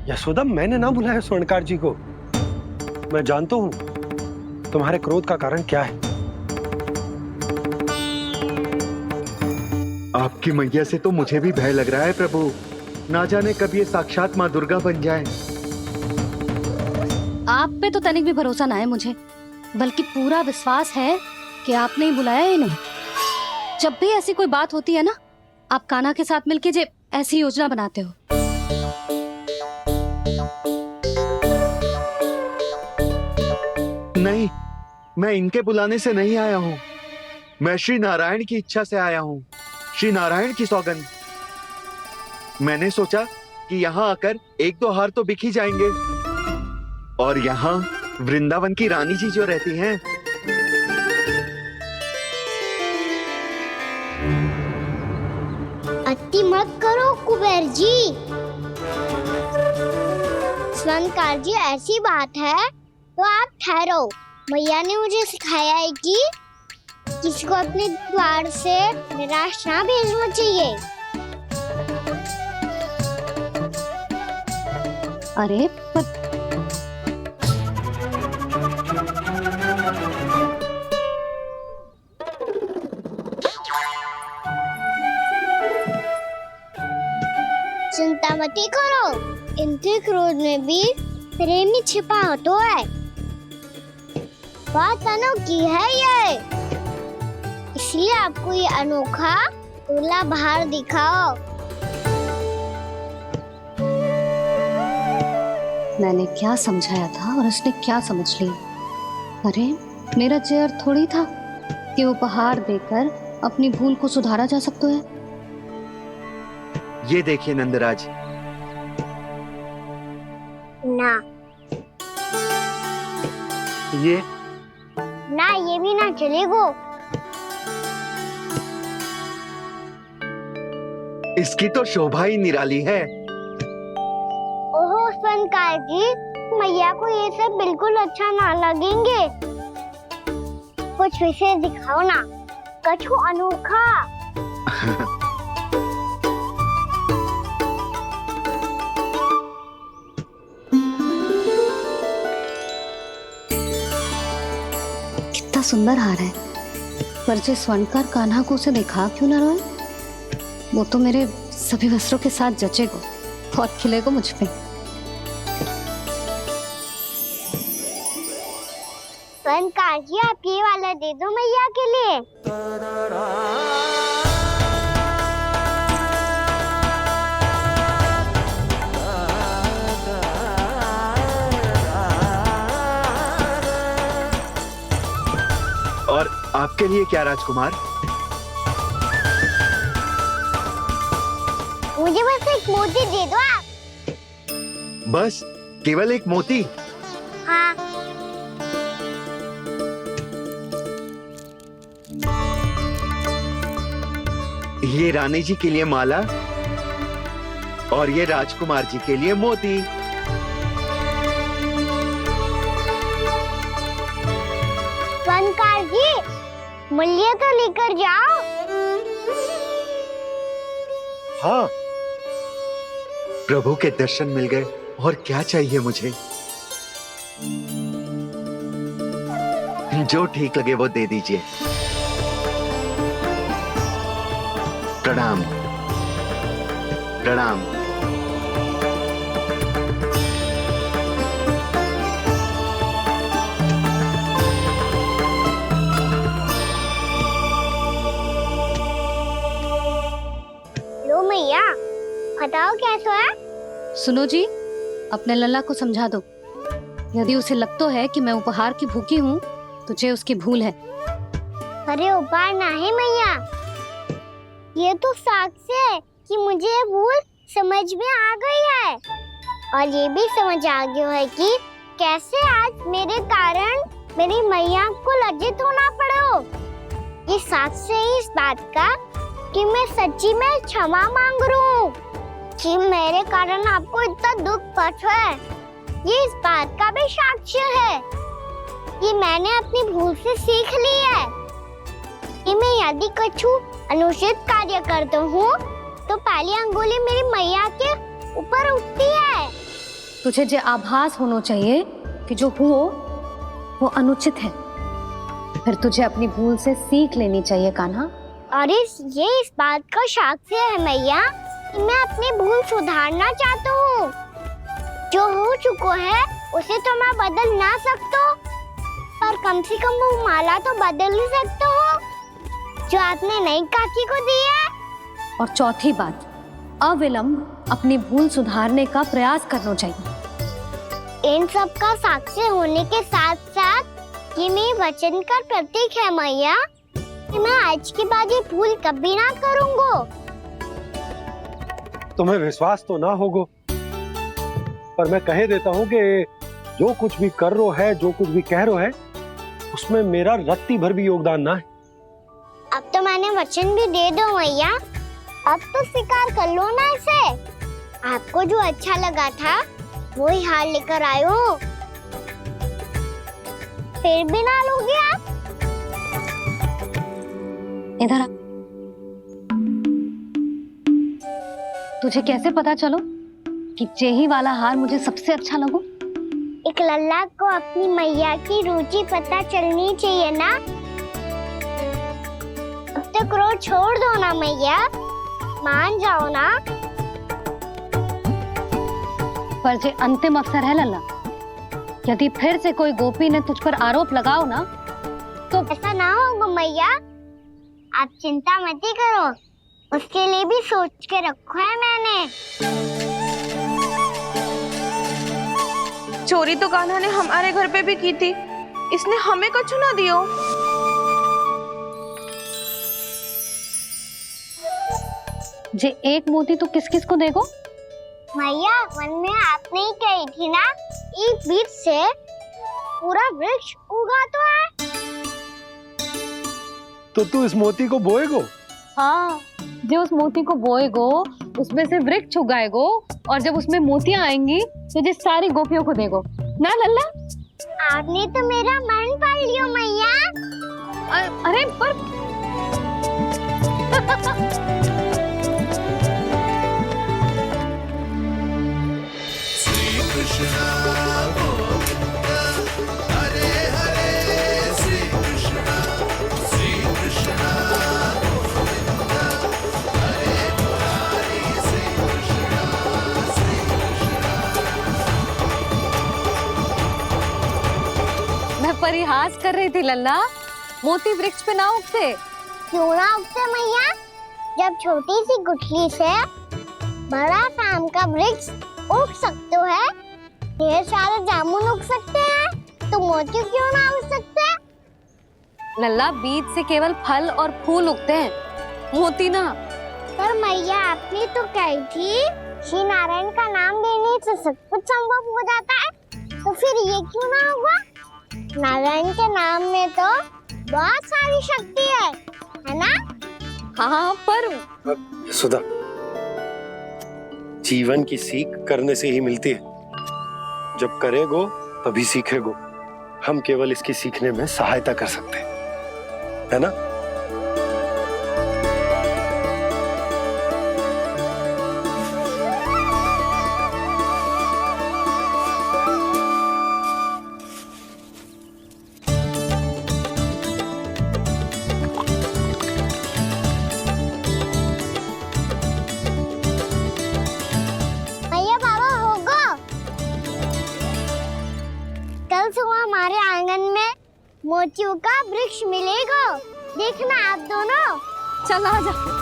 यशोदा, मैंने ना बुलाया स्वर्णकार जी को। मैं जानता हूँ तुम्हारे क्रोध का कारण क्या है। आपकी मैया से तो मुझे भी भय लग रहा है प्रभु। ना जाने कब ये साक्षात माँ दुर्गा बन जाए। आप पे तो तनिक भी भरोसा ना है मुझे, बल्कि पूरा विश्वास है कि आपने ही बुलाया ही नहीं। जब भी ऐसी कोई बात होती है ना, आप कान्हा के साथ मिलके जे ऐसी योजना बनाते हो। नहीं, मैं इनके बुलाने से नहीं आया हूँ। मैं श्री नारायण की इच्छा से आया हूँ, श्री नारायण की सौगंध। मैंने सोचा कि यहाँ आकर एक दो हार तो बिक ही जाएंगे। और यहाँ वृंदावन की रानी जी जो रहती हैं, अति मत करो कुबेर जी। स्वर्णकार जी, ऐसी बात है तो आप ठहरो। मैया ने मुझे सिखाया है कि किसी को अपने द्वार से निराश ना भेजना चाहिए। अरे पर चिंता मत करो, इनके क्रोध में भी प्रेम ही छिपा होता है। बात अनोखी है ये, इसलिए आपको ये अनोखा दूल्हा बाहर दिखाओ। मैंने क्या समझाया था और उसने क्या समझ लिया? अरे मेरा चेयर थोड़ी था कि उपहार देकर अपनी भूल को सुधारा जा सकता है। ये देखिए नंदराज। ना, ये ना, ये भी ना चलेगा। इसकी तो शोभा ही निराली है। ओहो स्वर्णकार जी, मैया को ये सब बिल्कुल अच्छा ना लगेंगे। कुछ विशेष दिखाओ ना, कछु अनोखा। कितना सुंदर हार है, पर जो स्वर्णकार कान्हा को उसे दिखा क्यों ना रोए? वो तो मेरे सभी वस्त्रों के साथ जचेगा और खिलेगा मुझ पे। स्वर्णकार जी, आप ये वाला दे दो मैया के लिए। और आपके लिए क्या राजकुमार? मुझे बस एक मोती दे दो आप। बस केवल एक मोती? हाँ। ये रानी जी के लिए माला और ये राजकुमार जी के लिए मोती। स्वर्णकार जी, मूल्य तो लेकर जाओ। हाँ, प्रभु के दर्शन मिल गए, और क्या चाहिए मुझे? जो ठीक लगे वो दे दीजिए। प्रणाम प्रणाम। लो मैया, बताओ कैसा है? सुनो जी, अपने लल्ला को समझा दो। यदि उसे लगता है कि मैं उपहार की भूखी हूँ, तो ये उसकी भूल है। अरे उपहार ना है मैया, ये तो साक्ष्य है कि मुझे ये भूल समझ में आ गई है, और ये भी समझ आ गया है कि कैसे आज मेरे कारण मेरी मैया को लज्जित होना पड़ो। ये साक्ष्य है इस बात का कि मैं सच्ची में क्षमा मांग रहा हूँ कि मेरे कारण आपको इतना दुख पहुंचा है। ये इस बात का भी साक्ष्य है कि मैंने अपनी भूल से सीख ली है कि मैं यदि कछु अनुचित कार्य करता हूँ तो पहली अंगुली मेरी मैया के ऊपर उठती है। तुझे जो आभास होना चाहिए कि जो हुआ वो अनुचित है, फिर तुझे अपनी भूल से सीख लेनी चाहिए कान्हा। और ये इस बात का साक्ष्य है मैया कि मैं अपनी भूल सुधारना चाहता हूँ। जो हो चुका है उसे तो मैं बदल ना सकता, पर कम से कम वो माला तो बदल ही सकता हूँ जो आपने नई काकी को दी है। और चौथी बात, अविलंब अपनी भूल सुधारने का प्रयास करना चाहिए। इन सब का साक्षी होने के साथ साथ ये मेरे वचन का प्रतीक है मैया कि मैं आज के बाद ये भूल कभी ना करूँगा। तुम्हें विश्वास तो ना होगो, पर मैं कह देता हूँ कि जो कुछ भी कर रो है, जो कुछ भी कह रो है, उसमें मेरा रत्ती भर भी योगदान ना है। अब तो मैंने वचन भी दे दो मैया, अब तो स्वीकार कर लो ना इसे। आपको जो अच्छा लगा था वो ही हार लेकर आयो, फिर भी ना लोगे आप? इधर आ। तुझे कैसे पता चलो कि यही वाला हार मुझे सबसे अच्छा लगो? एक लल्ला को अपनी मैया की रुचि पता चलनी चाहिए ना। अब तो क्रोध छोड़ दो ना मैया, मान जाओ ना। पर जे अंतिम अवसर है लल्ला, यदि फिर से कोई गोपी ने तुझ पर आरोप लगाओ ना तो ऐसा ना होगा मैया, आप चिंता मत ही करो, उसके लिए भी सोच के रखा है मैंने। चोरी तो कान्हा ने हमारे घर पे भी की थी, इसने हमें कुछ ना दियो। जे एक मोती तो किस किस को देगो? मैया, मन में आपने ही कही थी ना, एक बीज से पूरा वृक्ष उगा तो है। तो तू इस मोती को बोएगो? हाँ, जो उस मोती को बोएगो उसमें से वृक्ष उगाएगो, और जब उसमें मोतियां आएंगी तो जिस सारी गोपियों को देगो ना लल्ला। आपने तो मेरा मन पढ़ लियो मैया। अरे पर मैं परिहास कर रही थी लल्ला, मोती वृक्ष पे ना उगते। क्यों ना उगते मैया? जब छोटी सी गुठली से बड़ा आम का वृक्ष उग सकते है, ढेर सारे जामुन उग सकते हैं, तो मोती क्यों ना उग सकते? लल्ला, बीज से केवल फल और फूल उगते हैं, मोती ना। पर मैया आपने तो कही थी श्री नारायण का नाम लेने से सब कुछ संभव हो जाता है, तो फिर ये क्यों ना हुआ? नारायण के नाम में तो बहुत सारी शक्ति है ना? हाँ पर सुधा, जीवन की सीख करने से ही मिलती है। जब करेगो तभी सीखेगो। हम केवल इसकी सीखने में सहायता कर सकते हैं, है ना? भैया बाबा होगा, कल सुबह हमारे आंगन में मोतियों का वृक्ष मिलेगा, देखना आप दोनों। चल आजा।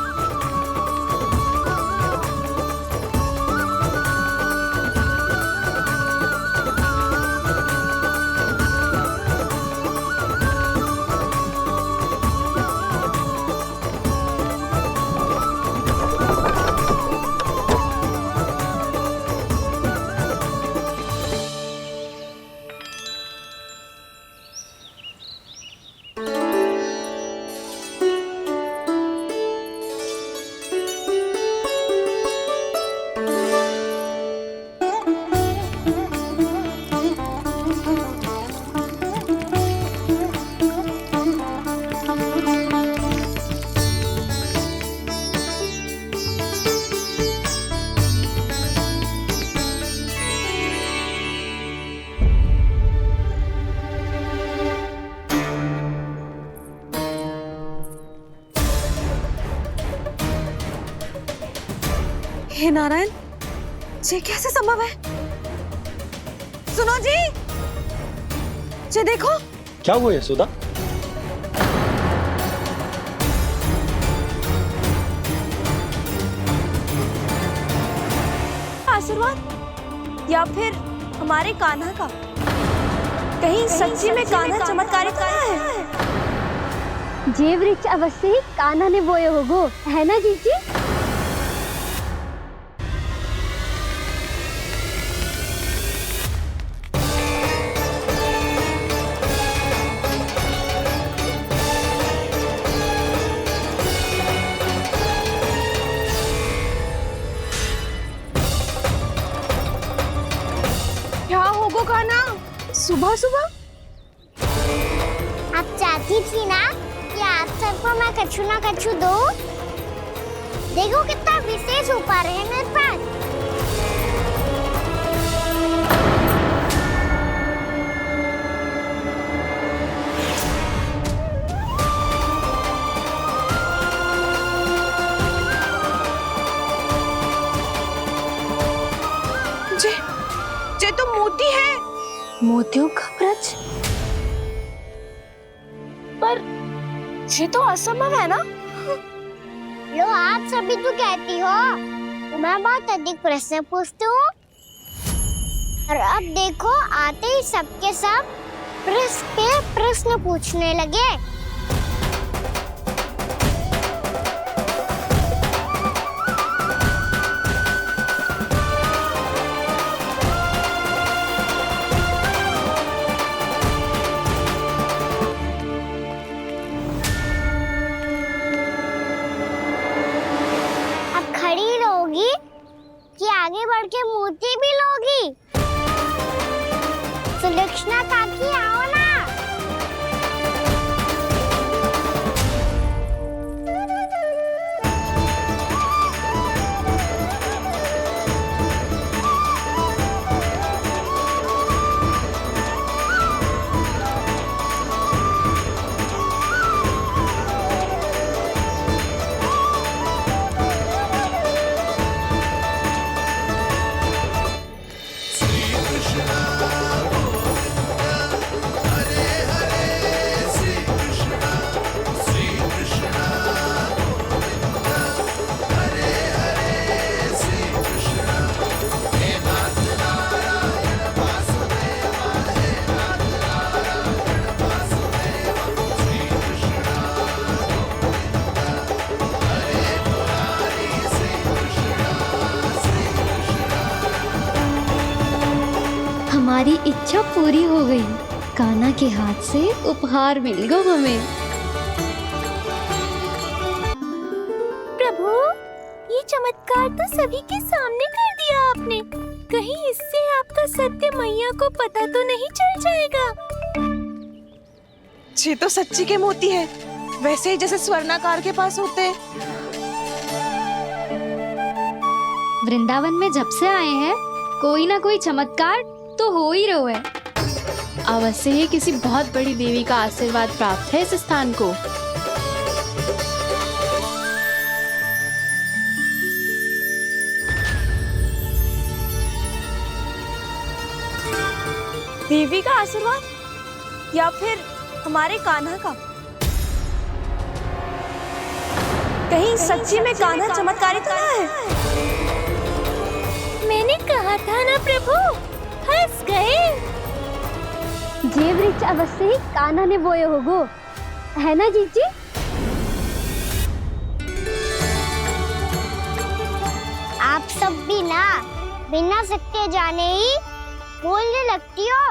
हे नारायण, ये कैसे संभव है? सुनो जी, ये देखो। क्या हुआ है सुधा? आशीर्वाद या फिर हमारे कान्हा का? कहीं सच्ची में कान्हा चमत्कारित आया है? जे वृक्ष अवश्य ही कान्हा ने बोए होगो, है ना जीजी? क्या होगो कान्हा सुबह सुबह? आप चाहती थी ना कि आज सबको मैं कछु ना कछु दूं? देखो कितना विशेष उपहार है मेरे पास। ये तो मोती है। मोतियों का वृक्ष? पर ये तो असंभव है ना? लो आप सभी तो कहती हो, मैं बहुत अधिक प्रश्न पूछती हूँ, और अब देखो आते ही सबके सब प्रश्न पे प्रश्न पूछने लगे। कि आगे बढ़ के मोती भी लोगी? सुलक्षणा काकी आओ ना। हमारी इच्छा पूरी हो गई। कान्हा के हाथ से उपहार मिल गया हमें। प्रभु, ये चमत्कार तो सभी के सामने कर दिया आपने। कहीं इससे आपका सत्य मैया को पता तो नहीं चल जाएगा? ये तो सच्ची के मोती है, वैसे ही जैसे स्वर्णाकार के पास होते हैं। वृंदावन में जब से आए हैं कोई ना कोई चमत्कार तो हो ही रहा है। अवश्य ही किसी बहुत बड़ी देवी का आशीर्वाद प्राप्त है इस स्थान को। देवी का आशीर्वाद या फिर हमारे कान्हा का? कहीं सच्ची में कान्हा चमत्कारी तो ना है? मैंने कहा था ना प्रभु, फंस गए। ये वृक्ष अवश्य ही कान्हा ने बोए होगो, है ना जीजी? आप सब भी ना बिना सत्य जाने ही बोलने लगती हो।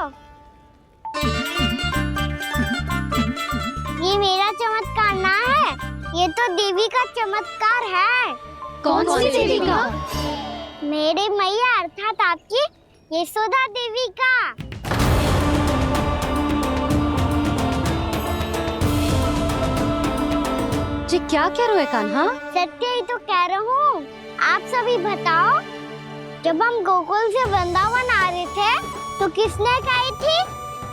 ये मेरा चमत्कार ना है, ये तो देवी का चमत्कार है। कौन सी देवी का? मेरे मैया अर्थात आपकी यशोदा देवी का। जी क्या कह रहे हो कान्हा? सत्य ही तो कह रहा हूँ। आप सभी बताओ, जब हम गोकुल से वृंदावन आ रहे थे तो किसने कही थी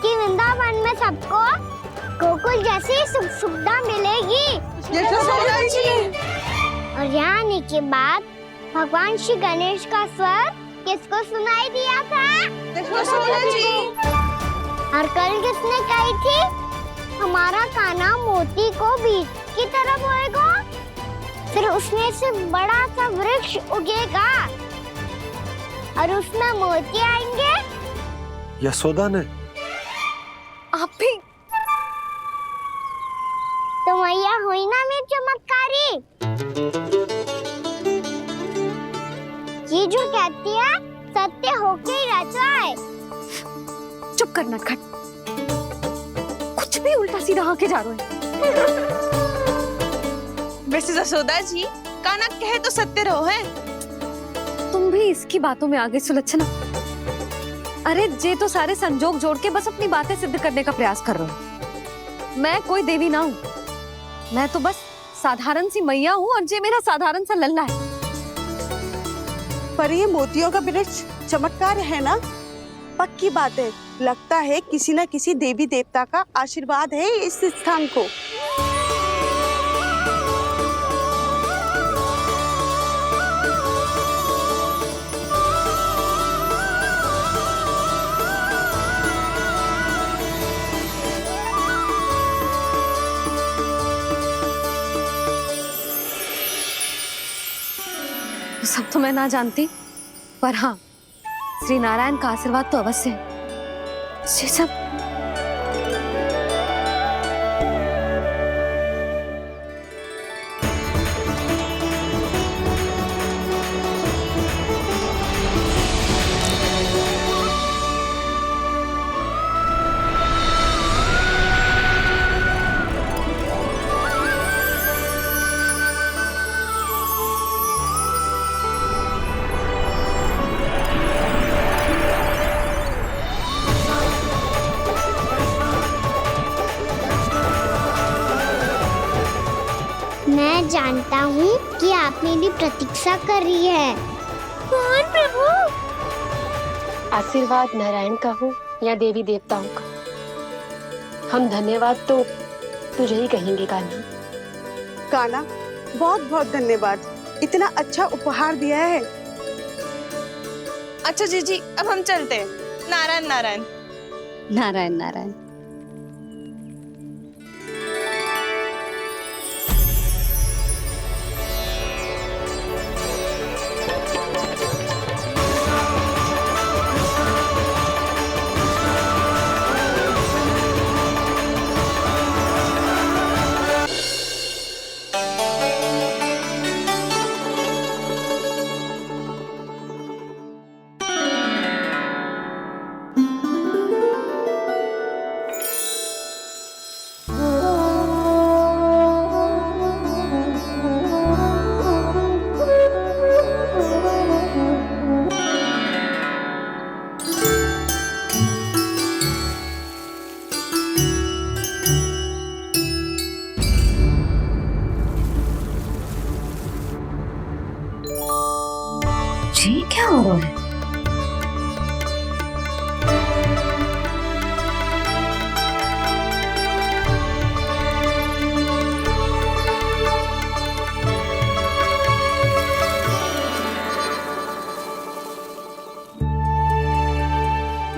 कि वृंदावन में सबको गोकुल जैसी सुख सुविधा मिलेगी? यशोदा जी। और यहाँ आने के बाद भगवान श्री गणेश का स्वर किसको सुनाई दिया था? यशोदा जी। और कल किसने कही थी हमारा कान्हा मोती को बीज की तरह बोएगा, फिर उसमें से बड़ा सा वृक्ष उगेगा और उसमें मोती आएंगे? यशोदा ने? आप भी? तो मैया हुई ना मेरी चमत्कारी। ये जो कहती है सत्य होके ही रहता है। चुप कर नटखट, कुछ भी उल्टा सीधा होके जा रहे हो। वैसे यशोदा जी, कान्हा कहे तो सत्य रहो है। तुम भी इसकी बातों में आगे सुलझना। अरे जे तो सारे संजोग जोड़ के बस अपनी बातें सिद्ध करने का प्रयास कर रहे हो। मैं कोई देवी ना हूँ, मैं तो बस साधारण सी मैया हूँ और जे मेरा साधारण सा लल्ला है। पर ये मोतियों का वृक्ष चमत्कार है ना? पक्की बात है, लगता है किसी न किसी देवी देवता का आशीर्वाद है इस स्थान को। सब तो मैं ना जानती, पर हाँ, श्री नारायण का आशीर्वाद तो अवश्य है। ये सब मैं जानता हूँ कि आप मेरी प्रतीक्षा कर रही है। कौन प्रभु? आशीर्वाद नारायण का हो या देवी देवताओं का, हम धन्यवाद तो तुझे ही कहेंगे कान्हा। कान्हा, बहुत बहुत धन्यवाद, इतना अच्छा उपहार दिया है। अच्छा जीजी, अब हम चलते हैं। नारायण नारायण। नारायण नारायण। ये क्या हो रहा है?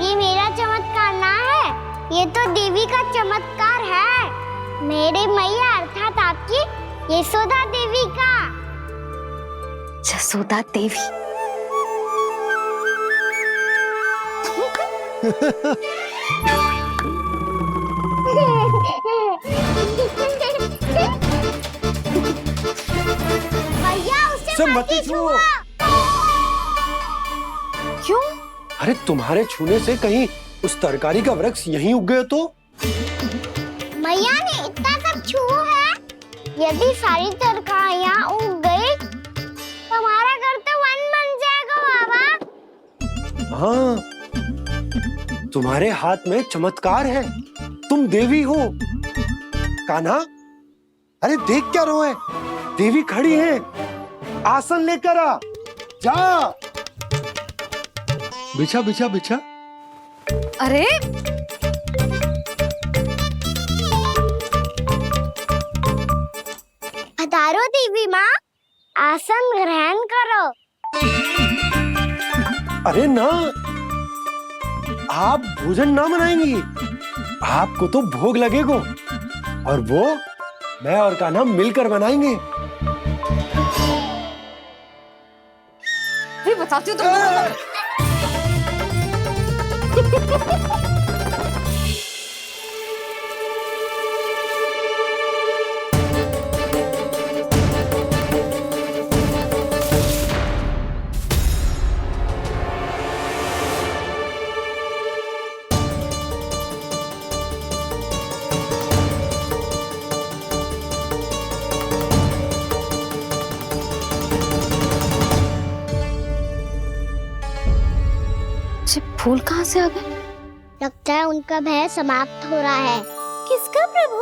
ये मेरा चमत्कार ना है, ये तो देवी का चमत्कार है। मेरे मैया अर्थात आपकी यशोदा देवी का। जसोदा देवी। भैया उसे मत छुओ। क्यों? अरे तुम्हारे छूने से कहीं उस तरकारी का वृक्ष यहीं उग गए तो? मैया ने इतना सब छुआ है, यदि सारी तरकारियां उग गई तो हमारा घर तो वन बन जाएगा बाबा। हाँ, तुम्हारे हाथ में चमत्कार है, तुम देवी हो। कान्हा, अरे देख क्या रो है, देवी खड़ी है, आसन लेकर आ, जा। बिछा बिछा बिछा। अरे पधारो देवी माँ, आसन ग्रहण करो। अरे ना, आप भोजन ना बनाएंगी, आपको तो भोग लगेगा और वो मैं और कान्हा मिलकर बनाएंगे। भी बताती हूँ तुमको। फूल कहाँ से आ गए? लगता है उनका भय समाप्त हो रहा है। किसका प्रभु?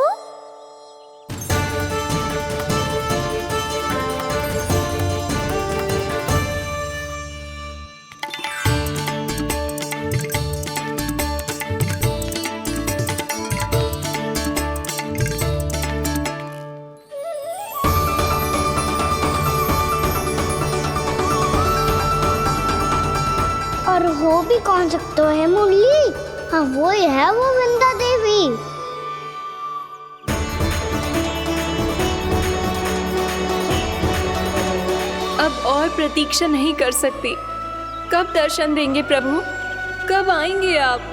और हो भी कौन सकता है मुरली? हाँ वो ही है, वो वृंदा देवी। अब और प्रतीक्षा नहीं कर सकती। कब दर्शन देंगे प्रभु? कब आएंगे आप?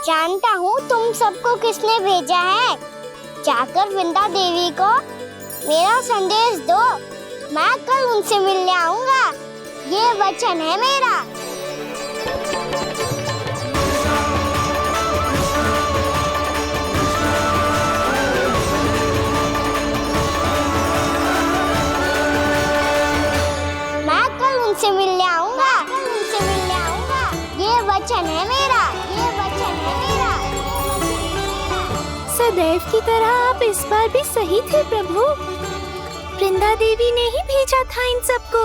जानता हूँ तुम सबको किसने भेजा है। जाकर वृंदा देवी को मेरा संदेश दो, मैं कल उनसे मिलने आऊंगा, ये वचन है मेरा। मैं कल उनसे मिलने आऊंगा, ये वचन है मेरा, ये वचन है मेरा। सदैव की तरह आप इस बार भी सही थे प्रभु। वृंदा देवी ने ही भेजा था इन सबको।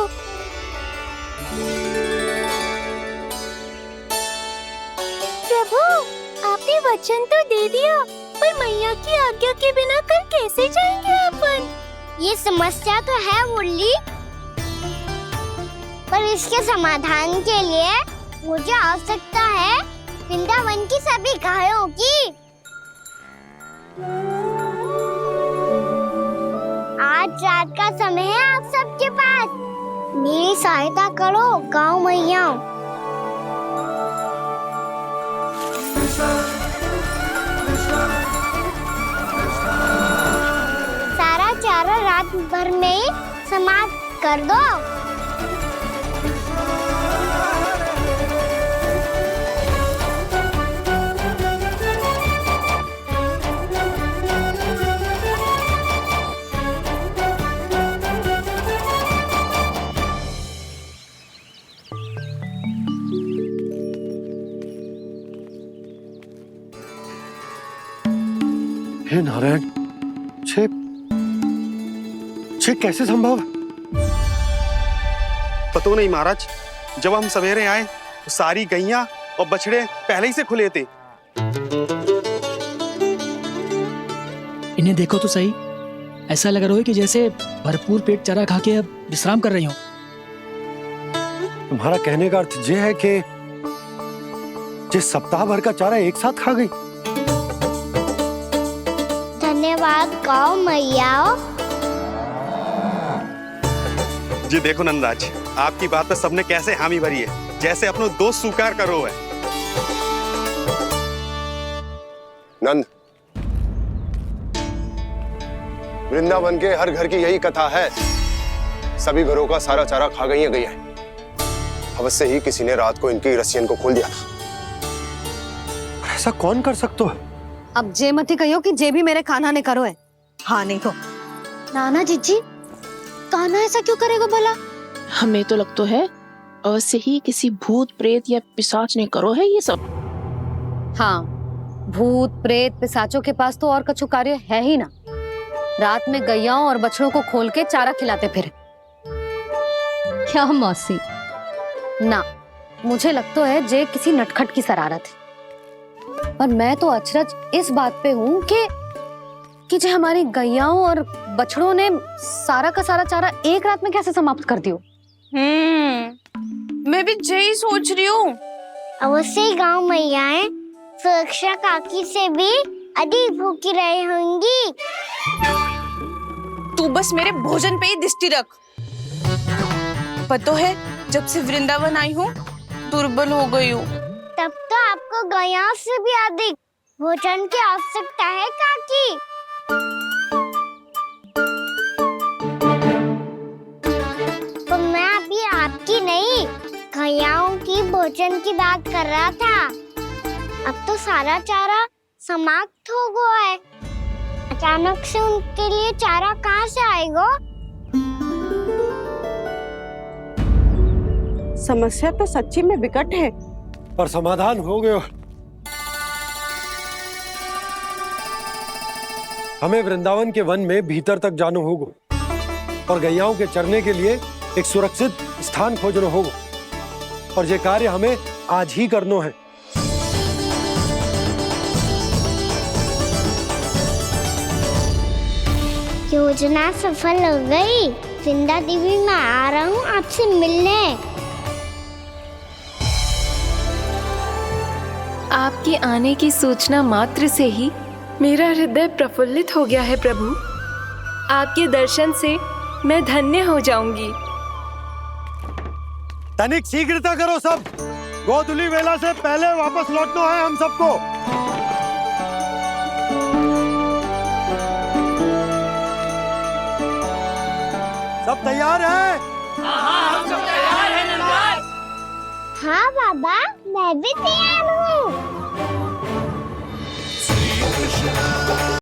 प्रभु, आपने वचन तो दे दिया, पर मैया की आज्ञा के बिना कल कैसे जाएंगे अपन? ये समस्या तो है मुरली, पर इसके समाधान के लिए मुझे आवश्यकता है वृंदावन की सभी गायों की। आज रात का समय है आप सबके पास, मेरी सहायता करो गाँव मैया। सारा चारा रात भर में समाप्त कर दो। श्री नारायण, छे कैसे संभव? पता नहीं महाराज, जब हम सवेरे आए तो सारी गैया और बछड़े पहले ही से खुले थे। इन्हें देखो तो सही, ऐसा लग रहा है कि जैसे भरपूर पेट चारा खा के अब विश्राम कर रही हूँ। तुम्हारा कहने का अर्थ ये है कि जिस सप्ताह भर का चारा एक साथ खा गई। धन्यवाद गौ मैया। जी देखो नंदराज, आपकी बात पर सबने कैसे हामी भरी है, जैसे अपनो दोस्त स्वीकार करो है। नंद, वृंदावन के हर घर की यही कथा है, सभी घरों का सारा चारा खा गई है गैया। अवश्य ही किसी ने रात को इनकी रस्सियन को खोल दिया था। ऐसा कौन कर सकता है? अब जे मत ही कहियो कि जे भी मेरे कान्हा ने करो है। हाँ नहीं तो नाना जीजी, कान्हा ऐसा क्यों करेगा भला? हमें तो लगता है अवश्य ही किसी भूत प्रेत या पिशाच ने करो है ये सब। हाँ, भूत प्रेत पिशाचों के पास तो और कछु कार्य है ही ना। रात में गैयाओं और बछड़ों को खोल के चारा खिलाते फिर। क्या मौसी? ना, मुझे लगता है जे किसी नटखट की शरारत है। पर मैं तो अचरज इस बात पे हूँ कि जो हमारी गैयाओं और बछड़ों ने सारा का सारा चारा एक रात में कैसे समाप्त कर दियो। मैं भी यही सोच रही हूँ। अवश्य गांव मैयाएं सुरक्षा काकी से भी अधिक भूखी रही होंगी। तू बस मेरे भोजन पे ही दृष्टि रख। पता है, जब से वृंदावन आई हूँ दुर्बल हो गई हूँ। तब तो आपको गैया से भी अधिक भोजन की आवश्यकता है काकी। तो मैं अभी आपकी नहीं, गैयाओं की भोजन की बात कर रहा था। अब तो सारा चारा समाप्त हो गया है, अचानक से उनके लिए चारा कहाँ से आएगा? समस्या तो सच्ची में विकट है, पर समाधान हो गयो। हमें वृंदावन के वन में भीतर तक जानो होगा और गैयाओं के चरने के लिए एक सुरक्षित स्थान खोजनो होगा, और ये कार्य हमें आज ही करनो है। योजना सफल हो गई। वृंदा देवी, मैं आ रहा हूँ आपसे मिलने। आपके आने की सूचना मात्र से ही मेरा हृदय प्रफुल्लित हो गया है प्रभु। आपके दर्शन से मैं धन्य हो जाऊंगी। तनिक शीघ्रता करो सब, गोधुली वेला से पहले वापस लौटना है हम सबको। सब तैयार है? हाँ, हम सब तैयार हैं नंदराज। हाँ बाबा, मैं भी तैयार हूँ।